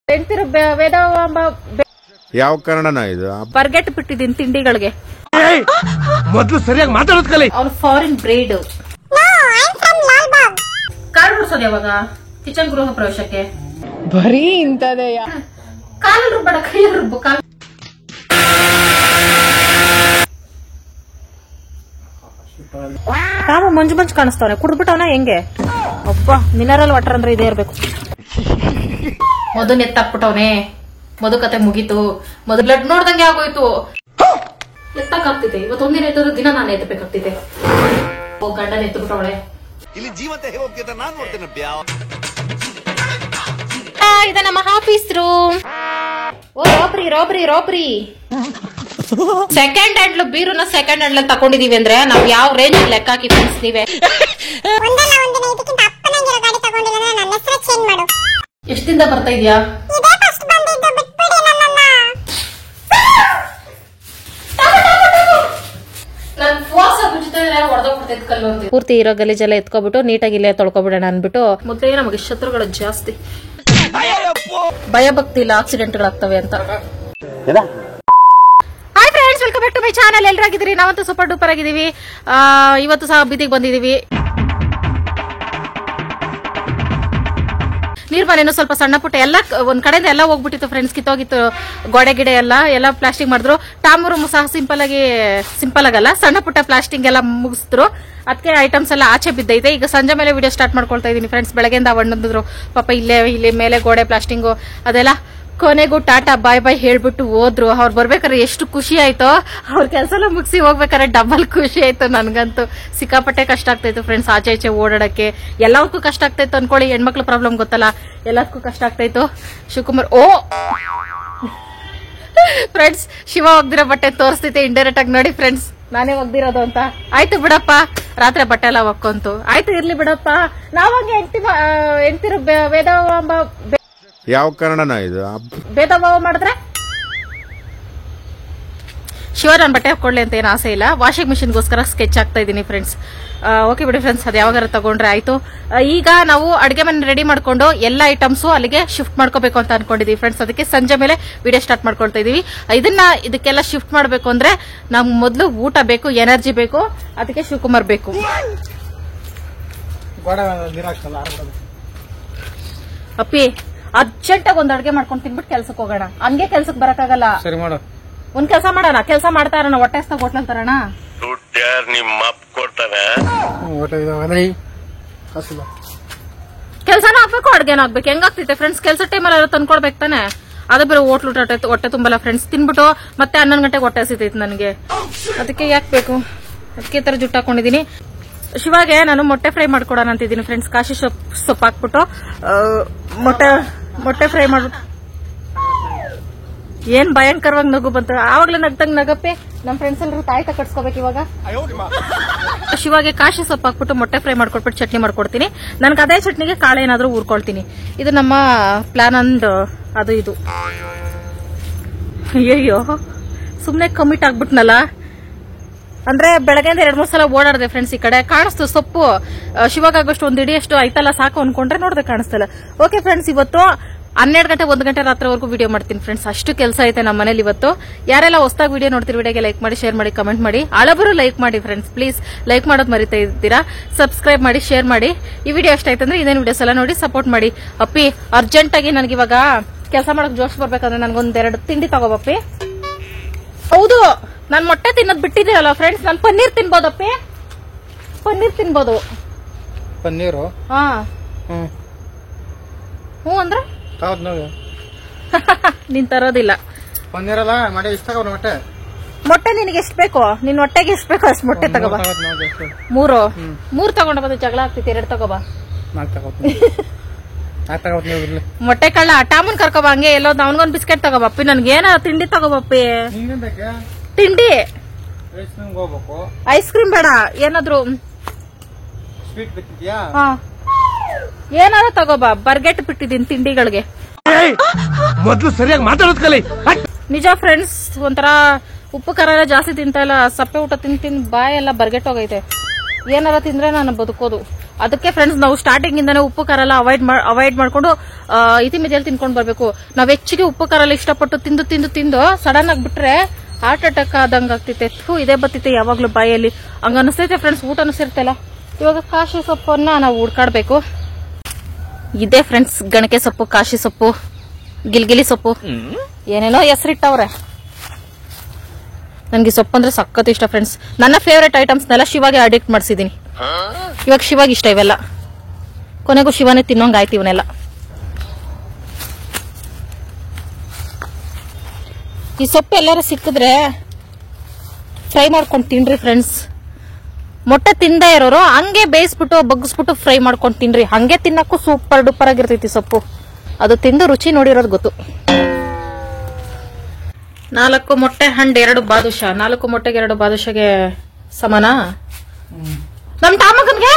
ಹೆಂಡ್ತಿರು ವೇದಾಂಬ ಯಾವ ಕನ್ನಡನ ಇದು? ಬರ್ಗೆಟ್ ಬಿಟ್ಟಿದ್ದೀನಿ ತಿಂಡಿಗಳಿಗೆ. ಮೊದಲು ಸರಿಯಾಗಿ ಮಾತಾಡೋದ್ ಕಲಿ. ಅವ್ರು ಫಾರಿನ್ ಬ್ರೀಡ್. ಕಾಲ್ ಬಿಡ್ಸೋದು ಯಾವಾಗ? ಕಿಚನ್ ಗೃಹ ಪ್ರವೇಶಕ್ಕೆ ಬರೀ ಇಂತದೆಯ. ಕಾಲ್ ರುಬ್ಬಡ ಕೈ ರುಬ್ಬು ಕಾಲ್. ಕಾಮ ಮಂಜು ಮಂಜು ಕಾಣಿಸ್ತವನೆ. ಕುಡ್ಬಿಟ್ಟವನ ಹೆಂಗೆ? ಅಬ್ಬಾ, ಮಿನರಲ್ ವಾಟರ್ ಅಂದ್ರೆ ಇದೇ ಇರ್ಬೇಕು. ಮಧು ಎತ್ತಾಕ್ಬಿಟ್ಟವನೆ. ಮಧು ಕತೆ ಮುಗೀತು. ಮಧು ಬ್ಲಡ್ ನೋಡ್ದಂಗೆ ಆಗೋಯ್ತು. ಎತ್ತಕ್ಕಾಗ್ತಿದೆ. ಇವತ್ತೊಂದಿನ ಎತ್ತದ ದಿನ ನಾನು ಎತ್ತಬೇಕಾಗ್ತಿದೆ. ಗಂಡನ ಎತ್ತಬಿಟ್ಟವಳೆ. ಇಲ್ಲಿ ಜೀವಂತ ಹೋಗ್ತಿದ್ದ ನಾನು ನೋಡ್ತೇನೆ. ಇದೆ ನಮ್ಮ ಆಫೀಸ್ ರೂಮ್. ಓ ರಾಬ್ರಿ ರಾಬ್ರಿ ರಾಬ್ರಿ. ಸೆಕೆಂಡ್ ಹ್ಯಾಂಡ್ ಬೀರುನ ಸೆಕೆಂಡ್ ಹ್ಯಾಂಡ್ ತಕೊಂಡಿದೀವಿ ಅಂದ್ರೆ ನಾವ್ ಯಾವ ರೇಂಜ್ ಲೆಕ್ಕ ಹಾಕಿ ಫ್ರೆಂಡ್ಸ್ ನೀವೇ. ಎಷ್ಟಿಂದ ಬರ್ತಾ ಇದೆಯಾ? ಪೂರ್ತಿ ಇರೋ ಗಲೀಜೆಲ್ಲ ಎತ್ಕೊಬಿಟ್ಟು ನೀಟಾಗಿ ಇಲ್ಲೇ ತೊಳ್ಕೊಬಿಡೋಣ ಅನ್ಬಿಟ್ಟು. ಮೊದಲೇ ನಮಗೆ ಶತ್ರುಗಳು ಜಾಸ್ತಿ. ಭಯ ಭಕ್ತಿ ಇಲ್ಲ ಆಕ್ಸಿಡೆಂಟ್ಗಳಾಗ್ತವೆ ಅಂತ. Hi friends, welcome back to my channel. ಎಲ್ಲರಾಗಿದ್ದೀರಿ? ನಾವಂತೂ ಸೂಪರ್ ಡೂಪರ್ ಆಗಿದ್ದೀವಿ. ಇವತ್ತು ಸಹ ಬೀದಿಗೆ ಬಂದಿದೀವಿ. ನೀರ್ಮನೇನು ಸ್ವಲ್ಪ ಸಣ್ಣ ಪುಟ್ಟ ಎಲ್ಲ ಒಂದ್ ಕಡೆಯಿಂದ ಎಲ್ಲ ಹೋಗ್ಬಿಟ್ಟಿತ್ತು ಫ್ರೆಂಡ್ಸ್. ಕಿತ್ತೋಗಿತ್ತು ಗೋಡೆ ಗಿಡ ಎಲ್ಲ ಪ್ಲಾಸ್ಟಿಕ್ ಮಾಡಿದ್ರು. ಟಾಮೂರು ಸಹ ಸಿಂಪಲ್ ಆಗಲ್ಲ, ಸಣ್ಣ ಪುಟ್ಟ ಪ್ಲಾಸ್ಟಿಕ್ ಎಲ್ಲ ಮುಗಿಸಿದ್ರು. ಅದಕ್ಕೆ ಐಟಮ್ಸ್ ಎಲ್ಲ ಆಚೆ ಬಿದ್ದೈತೆ. ಈಗ ಸಂಜೆ ಮೇಲೆ ವಿಡಿಯೋ ಸ್ಟಾರ್ಟ್ ಮಾಡ್ಕೊಳ್ತಾ ಇದೀನಿ ಫ್ರೆಂಡ್ಸ್. ಬೆಳಗ್ಗೆಯಿಂದ ಅಣ್ಣಂದ್ರು ಪಾಪ ಇಲ್ಲಿ ಮೇಲೆ ಗೋಡೆ ಪ್ಲಾಸ್ಟಿಂಗು ಅದೆಲ್ಲ. ಕೊನೆಗೂ ಟಾಟಾ ಬಾಯ್ ಬಾಯ್ ಹೇಳ್ಬಿಟ್ಟು ಹೋದ್ರು. ಅವ್ರು ಬರ್ಬೇಕಾದ್ರೆ ಎಷ್ಟು ಖುಷಿ ಆಯ್ತೋ. ಅವ್ರ ಕೆಲಸ ಎಲ್ಲ ಮುಗಿಸಿ ಹೋಗ್ಬೇಕಾದ್ರೆ ಡಬಲ್ ಖುಷಿ ಆಯ್ತು. ನನ್ಗಂತೂ ಸಿಕ್ಕಾಪಟ್ಟೆ ಕಷ್ಟ ಆಗ್ತಾಯಿತ್ತು ಫ್ರೆಂಡ್ಸ್. ಆಚೆ ಈಚೆ ಓಡಾಡಕ್ಕೆ ಎಲ್ಲದಕ್ಕೂ ಕಷ್ಟ ಆಗ್ತಾಯಿತ್ತು ಅನ್ಕೊಳ್ಳಿ. ಹೆಣ್ಮಕ್ಳು ಪ್ರಾಬ್ಲಮ್ ಗೊತ್ತಲ್ಲ, ಎಲ್ಲದಕ್ಕೂ ಕಷ್ಟ ಆಗ್ತಾಯಿತ್ತು. ಶಿವಕುಮಾರ್ ಓ ಫ್ರೆಂಡ್ಸ್, ಶಿವ ಒಗ್ದಿರೋ ಬಟ್ಟೆ ತೋರಿಸ್ತೈತೆ ಇಂಡೈರೆಕ್ಟ್ ಆಗಿ ನೋಡಿ ಫ್ರೆಂಡ್ಸ್. ನಾನೇ ಒಗ್ದಿರೋದು ಅಂತ. ಆಯ್ತು ಬಿಡಪ್ಪ, ರಾತ್ರಿ ಬಟ್ಟೆ ಎಲ್ಲ ಒಕ್ಕೊಂತು. ಆಯ್ತು ಇರ್ಲಿ ಬಿಡಪ್ಪ. ನಾವಾಗ ಹೆಂಡ್ತಿರು ವೇದಾಂಬ ಯಾವ ಕನ್ನಡನ ಇದು? ಭೇದ ಭಾವ ಮಾಡಿದ್ರೆ ಶಿವ ನಾನು ಬಟ್ಟೆ ಹಾಕೊಳ್ಳಿ ಅಂತ ಏನು ಆಸೆ ಇಲ್ಲ. ವಾಷಿಂಗ್ ಮಿಷಿನ್ಗೋಸ್ಕರ ಸ್ಕೆಚ್ ಆಗ್ತಾ ಇದ್ದೀನಿ ಫ್ರೆಂಡ್ಸ್. ಓಕೆ ಬಿಡಿ ಫ್ರೆಂಡ್ಸ್, ಅದು ಯಾವಾಗಾರ ತಗೊಂಡ್ರೆ ಆಯ್ತು. ಈಗ ನಾವು ಅಡಿಗೆ ಮನೆ ರೆಡಿ ಮಾಡ್ಕೊಂಡು ಎಲ್ಲ ಐಟಮ್ಸು ಅಲ್ಲಿಗೆ ಶಿಫ್ಟ್ ಮಾಡ್ಕೋಬೇಕು ಅಂತ ಅನ್ಕೊಂಡಿದೀವಿ ಫ್ರೆಂಡ್ಸ್. ಅದಕ್ಕೆ ಸಂಜೆ ಮೇಲೆ ವಿಡಿಯೋ ಸ್ಟಾರ್ಟ್ ಮಾಡ್ಕೊಳ್ತಾ ಇದೀವಿ. ಇದಕ್ಕೆಲ್ಲ ಶಿಫ್ಟ್ ಮಾಡಬೇಕು ಅಂದ್ರೆ ನಮ್ಗೆ ಮೊದಲು ಊಟ ಬೇಕು, ಎನರ್ಜಿ ಬೇಕು. ಅದಕ್ಕೆ ಶಿವಕುಮಾರ್ ಬೇಕು. ಅಪ್ಪಿ ಅರ್ಜೆಂಟಾಗಿ ಒಂದ್ ಅಡ್ಗೆ ಮಾಡ್ಕೊಂಡು ತಿನ್ಬಿಟ್ಟು ಕೆಲ್ಸಕ್ಕೆ ಹೋಗೋಣ. ಹಂಗೆ ಕೆಲ್ಸಕ್ಕೆ ಬರಕ್ಕಾಗಲ್ಲ. ಸರಿ ಮಾಡು. ಒಂದ್ ಕೆಲಸ ಮಾಡೋಣ. ಕೆಲಸ ಮಾಡ್ತಾ ಇರೋಣ, ಹೊಟ್ಟೆ ಹಸ್ತಾಗ ಹೋಟ್ಲಲ್ ತರೋಣ. ಕೆಲ್ಸನ ಹಾಕ್ಬೇಕು, ಅಡ್ಗೆನ ಹಾಕ್ಬೇಕು. ಹೆಂಗಾಗ್ತೈತೆ ಫ್ರೆಂಡ್ಸ್? ಕೆಲ್ಸ ಟೈಮಲ್ಲಿ ಎಲ್ಲ ತಂದ್ಕೊಡ್ಬೇಕು ತಾನೆ. ಅದೇ ಬೇರೆ ಹೋಟ್ಲು ಹೊಟ್ಟೆ ತುಂಬಲ್ಲ ಫ್ರೆಂಡ್ಸ್. ತಿನ್ಬಿಟ್ಟು ಮತ್ತೆ 11 ಗಂಟೆಗೆ ಹೊಟ್ಟೆ ಹಸಿತೈತೆ ನನಗೆ. ಅದಕ್ಕೆ ಯಾಕೆ ಬೇಕು? ಅದಕ್ಕೆ ತರ ಜುಟ್ಟು ಹಾಕೊಂಡಿದೀನಿ. ಶಿವಾಗೆ ನಾನು ಮೊಟ್ಟೆ ಫ್ರೈ ಮಾಡ್ಕೊಡೋಣ ಅಂತಿದ್ದೀನಿ ಫ್ರೆಂಡ್ಸ್. ಕಾಶಿ ಸೊಪ್ಪು ಹಾಕ್ಬಿಟ್ಟು ಮೊಟ್ಟೆ ಫ್ರೈ ಮಾಡ್ಬಿಟ್ಟು. ಏನ್ ಭಯಂಕರವಾಗಿ ನಗು ಬಂತು. ಆವಾಗ್ಲೇ ನಗ್ದಂಗ್ ನಗಪ್ಪೆ. ನಮ್ ಫ್ರೆಂಡ್ಸ್ ಎಲ್ಲರೂ ತಾಯ್ತ ಕಟ್ಸ್ಕೋಬೇಕು ಇವಾಗ. ಶಿವಾಗೆ ಕಾಶಿ ಸೊಪ್ಪು ಹಾಕ್ಬಿಟ್ಟು ಮೊಟ್ಟೆ ಫ್ರೈ ಮಾಡ್ಕೊಟ್ಬಿಟ್ಟು ಚಟ್ನಿ ಮಾಡ್ಕೊಡ್ತೀನಿ. ನನ್ಗೆ ಅದೇ ಚಟ್ನಿಗೆ ಕಾಳು ಏನಾದ್ರೂ ಊರ್ಕೊಳ್ತೀನಿ. ಇದು ನಮ್ಮ ಪ್ಲಾನ್ ಅಂಡ್ ಅದು ಇದು. ಅಯ್ಯೋ ಸುಮ್ನೆ ಕಮಿಟ್ ಆಗ್ಬಿಟ್ನಲ್ಲ. ಅಂದ್ರೆ ಬೆಳಗ್ಗೆಯಿಂದ 2-3 ಸಲ ಓಡಾಡಿದೆ ಫ್ರೆಂಡ್ಸ್. ಈ ಕಡೆ ಕಾಣಿಸ್ತು ಸೊಪ್ಪು. ಶಿವಾಗಷ್ಟು ಒಂದ್ ಇಡಿಯಷ್ಟು ಆಯ್ತಲ್ಲ ಸಾಕು ಅನ್ಕೊಂಡ್ರೆ ನೋಡ್ದೆ ಕಾಣಿಸ್ತಲ್ಲ. ಓಕೆ ಫ್ರೆಂಡ್ಸ್, ಇವತ್ತು 12 ಗಂಟೆ 1 ಗಂಟೆ ರಾತ್ರಿವರೆಗೂ ವಿಡಿಯೋ ಮಾಡ್ತೀನಿ ಫ್ರೆಂಡ್ಸ್. ಅಷ್ಟು ಕೆಲಸ ಐತೆ ನಮ್ಮ ಮನೇಲಿ ಇವತ್ತು. ಯಾರೆಲ್ಲ ಹೊಸದಾಗಿ ವಿಡಿಯೋ ನೋಡ್ತೀರಿ ವಿಡಿಯೋಗೆ ಲೈಕ್ ಮಾಡಿ, ಶೇರ್ ಮಾಡಿ, ಕಮೆಂಟ್ ಮಾಡಿ. ಹಳಬರು ಲೈಕ್ ಮಾಡಿ ಫ್ರೆಂಡ್ಸ್ ಪ್ಲೀಸ್. ಲೈಕ್ ಮಾಡೋದು ಮರಿತಾ ಇದ್ದೀರಾ. ಸಬ್ಸ್ಕ್ರೈಬ್ ಮಾಡಿ, ಶೇರ್ ಮಾಡಿ. ಈ ವಿಡಿಯೋ ಇಷ್ಟ ಆಯ್ತಂದ್ರೆ ಇದೇನು ವಿಡಿಯೋಸ್ ಎಲ್ಲ ನೋಡಿ ಸಪೋರ್ಟ್ ಮಾಡಿ. ಅಪ್ಪಿ ಅರ್ಜೆಂಟ್ ಆಗಿ ನನಗೆ ಇವಾಗ ಕೆಲಸ ಮಾಡಕ್ ಜೋಶ್ ಬರ್ಬೇಕಂದ್ರೆ ನನ್ಗೊಂದೆರಡು ತಿಂಡಿ ತಗೋಬಪ್ಪಿ. ಹೌದು, ನಾನ್ ಮೊಟ್ಟೆ ತಿನ್ನೋದು ಬಿಟ್ಟಿದ್ದೀರಲ್ಲ ಫ್ರೆಂಡ್ಸ್. ನಾನು ಪನ್ನೀರ್ ತಿನ್ಬೋದಪ್ಪಿ. ಪನ್ನೀರ್ ತಿನ್ಬೋದು. ಪನ್ನೀರು? ಹಾ ಹ್ಞೂ ಅಂದ್ರೆ ನೀನ್ ತರೋದಿಲ್ಲ. ಪನ್ನೀರಲ್ಲ ಮಾಡಿ ಇಷ್ಟ ಮೊಟ್ಟೆ. ಮೊಟ್ಟೆ ನಿನಗೆ ಎಷ್ಟು ಬೇಕೋ, ನಿನ್ ಹೊಟ್ಟೆಗೆ ಎಷ್ಟು ಬೇಕೋ ಅಷ್ಟು ಮೊಟ್ಟೆ ತಗೋಬಾ. 3 ತಗೊಂಡು ಬಂದು ಜಗಳ ಆಗ್ತೈತಿ. 2 ತಗೋಬಾ. ಮೊಟ್ಟೆ ಕಳ್ಳ ಟಾಮನ್ ಕರ್ಕೋಬಾ. ಹಂಗೆ ಎಲ್ಲೋ ಅವನ್ಗೊಂದ್ ಬಿಸ್ಕೆಟ್ ತಗೋಬಪ್ಪಿ. ನನ್ಗೇನ ತಿಂಡಿ ತಗೋಬಪ್ಪಿ. ತಿಂಡಿ ಐಸ್ ಕ್ರೀಮ್ ಬೇಡ, ಏನಾದ್ರು ಏನಾದ್ರು ತಗೋಬಾ. ಬರ್ಗೆಟ್ ಬಿಟ್ಟಿದ್ದೀನಿ ತಿಂಡಿಗಳಿಗೆ. ಮೊದಲು ಸರಿಯಾಗಿ ಮಾತಾಡೋದ್ ಕಲಿ. ನಿಜ ಫ್ರೆಂಡ್ಸ್, ಒಂಥರ ಉಪ್ಪು ಖಾರ ಎಲ್ಲ ಜಾಸ್ತಿ ತಿಂತಾ ಇಲ್ಲ. ಸಪ್ಪೆ ಊಟ ತಿಂದು ಬಾಯೆಲ್ಲ ಬರ್ಗೆಟ್ ಹೋಗೈತೆ. ಏನಾರ ತಿಂದ್ರೆ ನಾನು ಬದುಕೋದು. ಅದಕ್ಕೆ ಫ್ರೆಂಡ್ಸ್ ನಾವು ಸ್ಟಾರ್ಟಿಂಗ್ ಇಂದಾನೆ ಉಪ್ಪು ಖಾರ ಎಲ್ಲ ಅವಾಯ್ಡ್ ಮಾಡ್ಕೊಂಡು ಇತಿಮಿತಿಯಲ್ಲಿ ತಿನ್ಕೊಂಡು ಬರ್ಬೇಕು. ನಾವ್ ಹೆಚ್ಚಿಗೆ ಉಪ್ಪು ಖಾರ ಎಲ್ಲ ಇಷ್ಟಪಟ್ಟು ತಿಂದು ಸಡನ್ ಆಗಿ ಬಿಟ್ರೆ ಹಾರ್ಟ್ ಅಟ್ಯಾಕ್ ಆದಂಗ ಆಗ್ತೈತೆ. ಇದೇ ಬರ್ತೈತೆ ಯಾವಾಗ್ಲೂ ಬಾಯಲ್ಲಿ ಹಂಗ ಅನಿಸ್ತೈತೆ ಫ್ರೆಂಡ್ಸ್. ಊಟನೂ ಸೇರ್ತಲ್ಲ. ಇವಾಗ ಕಾಶಿ ಸೊಪ್ಪನ್ನ ನಾವು ಹುಡ್ಕಾಡ್ಬೇಕು. ಇದೇ ಫ್ರೆಂಡ್ಸ್ ಗಣಕೆ ಸೊಪ್ಪು, ಕಾಶಿ ಸೊಪ್ಪು, ಗಿಲ್ಗಿಲಿ ಸೊಪ್ಪು, ಏನೇನೋ ಹೆಸರಿಟ್ಟವ್ರೆ. ನನ್ಗೆ ಸೊಪ್ಪು ಅಂದ್ರೆ ಸಖತ್ ಇಷ್ಟ ಫ್ರೆಂಡ್ಸ್. ನನ್ನ ಫೇವ್ರೆಟ್ ಐಟಮ್ಸ್ನೆಲ್ಲ ಶಿವಾಗೆ ಅಡಿಕ್ಟ್ ಮಾಡಿಸಿದೀನಿ. ಇವಾಗ ಶಿವಾಗ ಇಷ್ಟ ಇವೆಲ್ಲ. ಕೊನೆಗೂ ಶಿವನೇ ತಿನ್ನೋಂಗ್ ಆಯ್ತು ಇವನ್ನೆಲ್ಲ. ಈ ಸೊಪ್ಪು ಎಲ್ಲಾರು ಸಿಕ್ಕಿದ್ರೆ ಫ್ರೈ ಮಾಡ್ಕೊಂಡು ತಿನ್ರಿ ಫ್ರೆಂಡ್ಸ್. ಮೊಟ್ಟೆ ತಿಂದೇ ಇರೋರು ಹಂಗೆ ಬೇಯಿಸ್ಬಿಟ್ಟು ಬಗ್ಗಿಸ್ಬಿಟ್ಟು ಫ್ರೈ ಮಾಡ್ಕೊಂಡು ತಿನ್ರಿ. ಹಂಗೆ ತಿನ್ನಕ್ಕೂ ಸೂಪರ್ ಡೂಪರ್ ಆಗಿರ್ತೈತಿ ಸೊಪ್ಪು. ಅದು ತಿಂದು ರುಚಿ ನೋಡಿರೋದು ಗೊತ್ತು. 4 ಮೊಟ್ಟೆ ಹಂಡ್ 2 ಬಾದುಷಾ. 4 ಮೊಟ್ಟೆಗೆ 2 ಬಾದುಷಾಗೆ ಸಮಾನ. ನಮ್ ಟಾಮಗನ್ಗೆ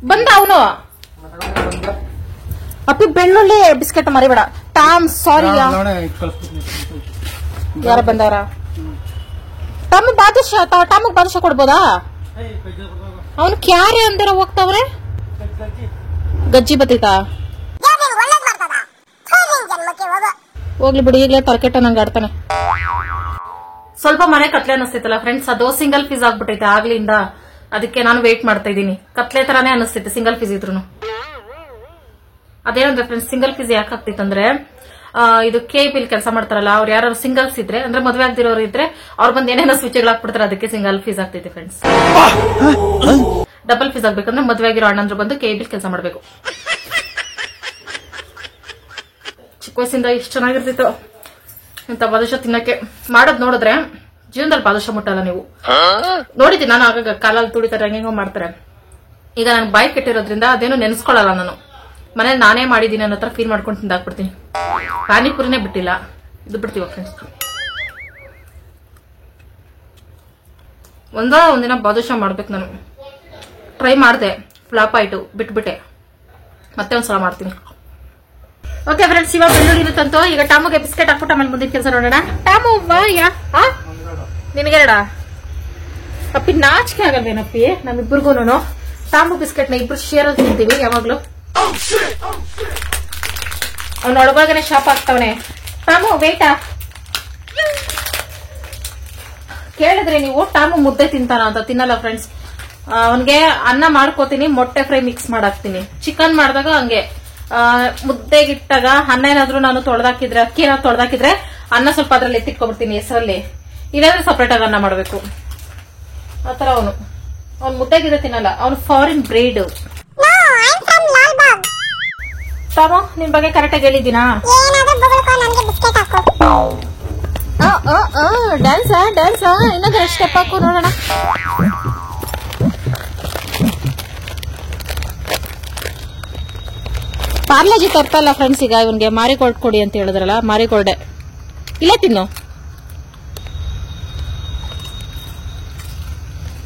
ಬಂದ ಅವನು. ಅಪ್ಪಿ ಬೆಳ್ಳುಳ್ಳಿ ಬಿಸ್ಕೆಟ್ ಮರಿಬೇಡ. ಟಾಮ್ ಸಾರಿ ಯಾರ ಬಂದವ್ರ? ಟಾಮಗ್ ಬಾದುಷಾ ಕೊಡ್ಬೋದಾ? ಅವನು ಕ್ಯಾರೆ ಅಂದಿರ ಹೋಗ್ತಾವ್ರೆ. ಗಜ್ಜಿ ಬತ್ತೈತಾ? ಹೋಗ್ಲಿ ಬಿಡಿ, ಈಗಲೇ ತರಕೆಟ್ಟ ನಂಗೆ ಆಡ್ತಾನೆ. ಸ್ವಲ್ಪ ಮನೆ ಕತ್ಲೆ ಅನಿಸ್ತೈತಲ್ಲ ಫ್ರೆಂಡ್ಸ್. ಅದು ಸಿಂಗಲ್ ಪೀಸ್ ಆಗ್ಬಿಟ್ಟೈತೆ ಆಗ್ಲಿಂದ. ಅದಕ್ಕೆ ನಾನು ವೇಟ್ ಮಾಡ್ತಾ ಇದ್ದೀನಿ. ಕತ್ಲೆ ತರಾನೇ ಅನಿಸ್ತೈತೆ ಸಿಂಗಲ್ ಪೀಸ್ ಇದ್ರು. ಅದೇನಂದ್ರೆ ಫ್ರೆಂಡ್ಸ್, ಸಿಂಗಲ್ ಪೀಸ್ ಯಾಕೆ ಆಗ್ತೈತಂದ್ರೆ ಇದು KPL ಕೆಲಸ ಮಾಡ್ತಾರಲ್ಲ, ಅವ್ರು ಯಾರು ಸಿಂಗಲ್ಸ್ ಇದ್ರೆ ಅಂದ್ರೆ ಮದ್ವೆ ಆಗ್ದಿರೋರು ಇದ್ರೆ ಅವ್ರು ಬಂದ್ ಏನೇನೋ ಸ್ವಿಚ್ಗಳು ಹಾಕ್ಬಿಡ್ತಾರೆ. ಅದಕ್ಕೆ ಸಿಂಗಲ್ ಫೀಸ್ ಆಗ್ತೈತೆ ಫ್ರೆಂಡ್ಸ್. ಡಬಲ್ ಫೀಸ್ ಆಗ್ಬೇಕಂದ್ರೆ ಮದ್ವೆ ಆಗಿರೋ ಅಣ್ಣಂದ್ರು ಬಂದು KPL ಕೆಲಸ ಮಾಡ್ಬೇಕು. ಚಿಕ್ಕ ವಯಸ್ಸಿಂದ ಎಷ್ಟು ಚೆನ್ನಾಗಿರ್ತಿತ್ತು ಇಂತ ಬಾದುಷಾ ತಿನ್ನಕ್ಕೆ. ಮಾಡೋದ್ ನೋಡಿದ್ರೆ ಜೀವನದಲ್ಲಿ ಬಾದುಷಾ ಮುಟ್ಟಲ್ಲ ನೀವು. ನೋಡಿದ್ದೀನಿ ನಾನು ಆಗಾಗ ಕಾಲಲ್ಲಿ ತುಳಿತಾರೆ, ಹೆಂಗೋ ಮಾಡ್ತಾರೆ. ಈಗ ನನ್ ಬಾಯಿ ಕೆಟ್ಟಿರೋದ್ರಿಂದ ಅದೇನು ನೆನ್ಸ್ಕೊಳಲ್ಲ. ನಾನು ಮನೇಲಿ ನಾನೇ ಮಾಡಿದೀನಿ ಅನ್ನೋ ತರ ಫೀಲ್ ಮಾಡ್ಕೊಂಡು ತಿಂದಾಕ್ಬಿಡ್ತೀನಿ. ಪಾನಿಪುರಿನೇ ಬಿಟ್ಟಿಲ್ಲ, ಇದು ಬಿಡ್ತೀವ ಫ್ರೆಂಡ್ಸ್. ಒಂದಿನ ಬಾದುಷಾ ಮಾಡ್ಬೇಕು. ನಾನು ಟ್ರೈ ಮಾಡಿದೆ, ಫ್ಲಾಪ್ ಆಯ್ತು, ಬಿಟ್ಬಿಟ್ಟೆ. ಮತ್ತೆ ಒಂದ್ಸಲ ಮಾಡ್ತೀನಿ. ಓಕೆ ಫ್ರೆಂಡ್ಸ್, ಇವಾಗ ಬೆಳ್ಳುಳ್ಳಿ ಇರುತ್ತಂತೂ. ಈಗ ಟಾಮುಗೆ ಬಿಸ್ಕೆಟ್ ಹಾಕ್ಬಿಟ್ಟು ಆಮೇಲೆ ಮುಂದಿನ ಕೆಲಸ ನೋಡೋಣ. ಟಾಮು ನಿನಗೆರಡ ಅಪ್ಪಿ ನಾಚಿಕೆ ಆಗಲ್ವೇನಪ್ಪಿ? ನಮ್ಮಿಬ್ಬರಿಗೂನು ಟಾಮು ಬಿಸ್ಕೆಟ್ ನ ಇಬ್ರು ಶೇರ್ ಅಲ್ಲಿ ತಿಂತೀವಿ ಯಾವಾಗ್ಲೂ. ಅವ್ನ ಒಳಗನೆ ಶಾಪ್ ಆಗ್ತಾವನೆ. ಟಾಮು ವೇಟಾ ಕೇಳಿದ್ರೆ ನೀವು ಟಾಮು ಮುದ್ದೆ ತಿಂತಾನ ಅಂತ? ತಿನ್ನಲ್ಲ ಫ್ರೆಂಡ್ಸ್. ಅವನ್ಗೆ ಅನ್ನ ಮಾಡ್ಕೋತೀನಿ, ಮೊಟ್ಟೆ ಫ್ರೈ ಮಿಕ್ಸ್ ಮಾಡಾಕ್ತೀನಿ. ಚಿಕನ್ ಮಾಡಿದಾಗ ಹಂಗೆ ಮುದ್ದೆಗಿಟ್ಟಾಗ ಅನ್ನ ಏನಾದ್ರು ನಾನು ತೊಳೆದಾಕಿದ್ರೆ, ಅಕ್ಕಿ ಏನಾದ್ರು ತೊಳೆದಾಕಿದ್ರೆ ಅನ್ನ ಸ್ವಲ್ಪ ಅದ್ರಲ್ಲಿ ಎತ್ತಿಟ್ಕೊಬಿಡ್ತೀನಿ ಹೆಸರಲ್ಲಿ. ಇಲ್ಲಾಂದ್ರೆ ಸಪ್ರೇಟ್ ಆಗಿ ಅನ್ನ ಮಾಡ್ಬೇಕು. ಆತರ ಅವನು ಮುದ್ದೆಗಿದ್ರೆ ತಿನ್ನಲ್ಲ. ಅವನು ಫಾರಿನ್ ಬ್ರೀಡ್. ಟಾಮು ನಿನ್ ಬಗ್ಗೆ ಕರೆಕ್ಟ್ ಆಗಿ ಹೇಳಿದ್ದೀನಾ? ಡ್ಯಾನ್ಸ್ ಇನ್ನೊಂದು ಎಷ್ಟು ಸ್ಟೆಪ್ ಹಾಕು ನೋಡೋಣ. ಪಾರ್ಲೇಜಿ ತರ್ತಲ್ಲ ಫ್ರೆಂಡ್ಸ್. ಈಗ ಇವನ್ಗೆ ಮಾರಿಗೋಲ್ಡ್ ಕೊಡಿ ಅಂತ ಹೇಳಿದ್ರಲ್ಲ, ಮಾರಿಗೋಲ್ಡೆ ಇಲ್ಲ ತಿನ್ನು.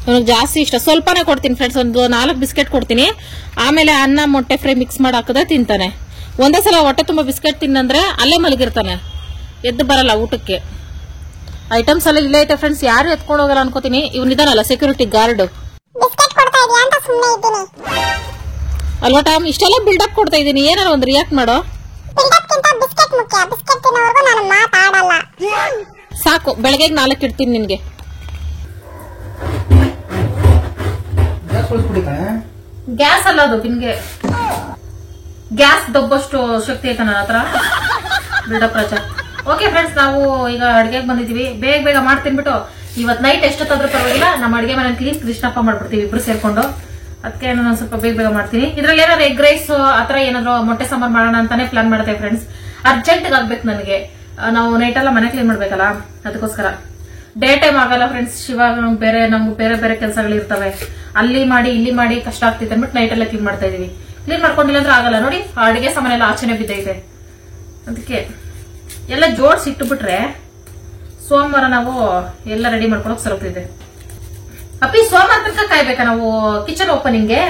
ಇವನಿಗೆ ಜಾಸ್ತಿ ಇಷ್ಟ. ಸ್ವಲ್ಪನೇ ಕೊಡ್ತೀನಿ ಫ್ರೆಂಡ್ಸ್, ಒಂದು 4 ಬಿಸ್ಕೆಟ್ ಕೊಡ್ತೀನಿ. ಆಮೇಲೆ ಅನ್ನ ಮೊಟ್ಟೆ ಫ್ರೈ ಮಿಕ್ಸ್ ಮಾಡಿ ಹಾಕಿದ್ರೆ ತಿಂತಾನೆ. ಒಂದೇ ಸಲ ಹೊಟ್ಟೆ ತುಂಬಾ ಬಿಸ್ಕೆಟ್ ತಿನ್ನಂದ್ರೆ ಅಲ್ಲೇ ಮಲಗಿರ್ತಾನೆ, ಎದ್ದು ಬರಲ್ಲ ಊಟಕ್ಕೆ. ಐಟಮ್ಸ್ ಎಲ್ಲ ಇಲ್ಲೇ ಐತೆ ಫ್ರೆಂಡ್ಸ್. ಯಾರು ಎತ್ಕೊಂಡು ಹೋಗಲ್ಲ ಅನ್ಕೋತೀನಿ. ಇವನಿದಾನಲ್ಲ ಸೆಕ್ಯೂರಿಟಿ ಗಾರ್ಡ್ ಅಲ್ವಾ ಟಾಮ್? ಇಷ್ಟೆಲ್ಲ ಬಿಲ್ಡಪ್ ಕೊಡ್ತಾ ಇದೀನಿ, ಏನಾರ ಒಂದು ರಿಯಾಕ್ಟ್ ಮಾಡೋ. ಸಾಕು, ಬೆಳಗ್ಗೆ 4 ಇಡ್ತೀನಿ ನಿನ್ಗೆ. ಗ್ಯಾಸ್ ಅಲ್ಲ ಅದು, ನಿನ್ಗೆ ಗ್ಯಾಸ್ ದೊಬ್ಬಷ್ಟು ಶಕ್ತಿ ಐತೆ ನನ್ನ ಹತ್ರ. ಬಿಲ್ಡಪ್ ರಾಜ. ಓಕೆ ಫ್ರೆಂಡ್ಸ್, ನಾವು ಈಗ ಅಡ್ಗೆಗೆ ಬಂದಿದೀವಿ. ಬೇಗ ಮಾಡಿ ತಿನ್ಬಿಟ್ಟು ಇವತ್ ನೈಟ್ ಎಷ್ಟೊತ್ತಾದ್ರೂ ಪರವಾಗಿಲ್ಲ ನಮ್ಮ ಅಡ್ಗೆ ಮನೆ ಕ್ಲೀನ್ ಕೃಷ್ಣಪ್ಪ ಮಾಡ್ಬಿಡ್ತೀವಿ ಇಬ್ರು ಸೇರ್ಕೊಂಡು. ಅದಕ್ಕೆ ನಾನು ಸ್ವಲ್ಪ ಬೇಗ ಮಾಡ್ತೀನಿ. ಇದ್ರಲ್ಲಿ ಏನಾದ್ರು ಎಗ್ ರೈಸ್ ಆತರ ಏನಾದ್ರು ಮೊಟ್ಟೆ ಸಾಂಬಾರ್ ಮಾಡೋಣ ಅಂತಾನೆ ಪ್ಲಾನ್ ಮಾಡ್ತೇವೆ ಫ್ರೆಂಡ್ಸ್. ಅರ್ಜೆಂಟ್ ಆಗ್ಬೇಕು ನನಗೆ. ನಾವು ನೈಟ್ ಎಲ್ಲ ಮನೆ ಕ್ಲೀನ್ ಮಾಡ್ಬೇಕಲ್ಲ, ಅದಕ್ಕೋಸ್ಕರ. ಡೇ ಟೈಮ್ ಆಗಲ್ಲ ಫ್ರೆಂಡ್ಸ್. ನಮ್ಗೆ ಬೇರೆ ಕೆಲಸಗಳು ಇರ್ತವೆ. ಅಲ್ಲಿ ಮಾಡಿ ಇಲ್ಲಿ ಮಾಡಿ ಕಷ್ಟ ಆಗ್ತೈತೆ ಅಂದ್ಬಿಟ್ಟು ನೈಟ್ ಎಲ್ಲ ಕ್ಲೀನ್ ಮಾಡ್ತಾ ಇದೀವಿ. ಕ್ಲೀನ್ ಮಾಡ್ಕೊಂಡಿಲ್ಲ ಅಂದ್ರೆ ಆಗಲ್ಲ. ನೋಡಿ ಅಡಿಗೆ ಸಾಮಾನ ಎಲ್ಲ ಆಚೆನೆ ಬಿದ್ದೈತೆ. ಅದಕ್ಕೆ ಎಲ್ಲ ಜೋಡಿಸಿ ಇಟ್ಟುಬಿಟ್ರೆ ಸೋಮವಾರ ನಾವು ಎಲ್ಲ ರೆಡಿ ಮಾಡ್ಕೊಳಕ್ ಸರೋಗ್ತಿದೆ. ಅಪ್ಪಿ ಸೋಮವಾರ ತನಕ ಕಾಯ್ಬೇಕಾ ನಾವು ಕಿಚನ್ ಓಪನಿಂಗ್ಗೆ?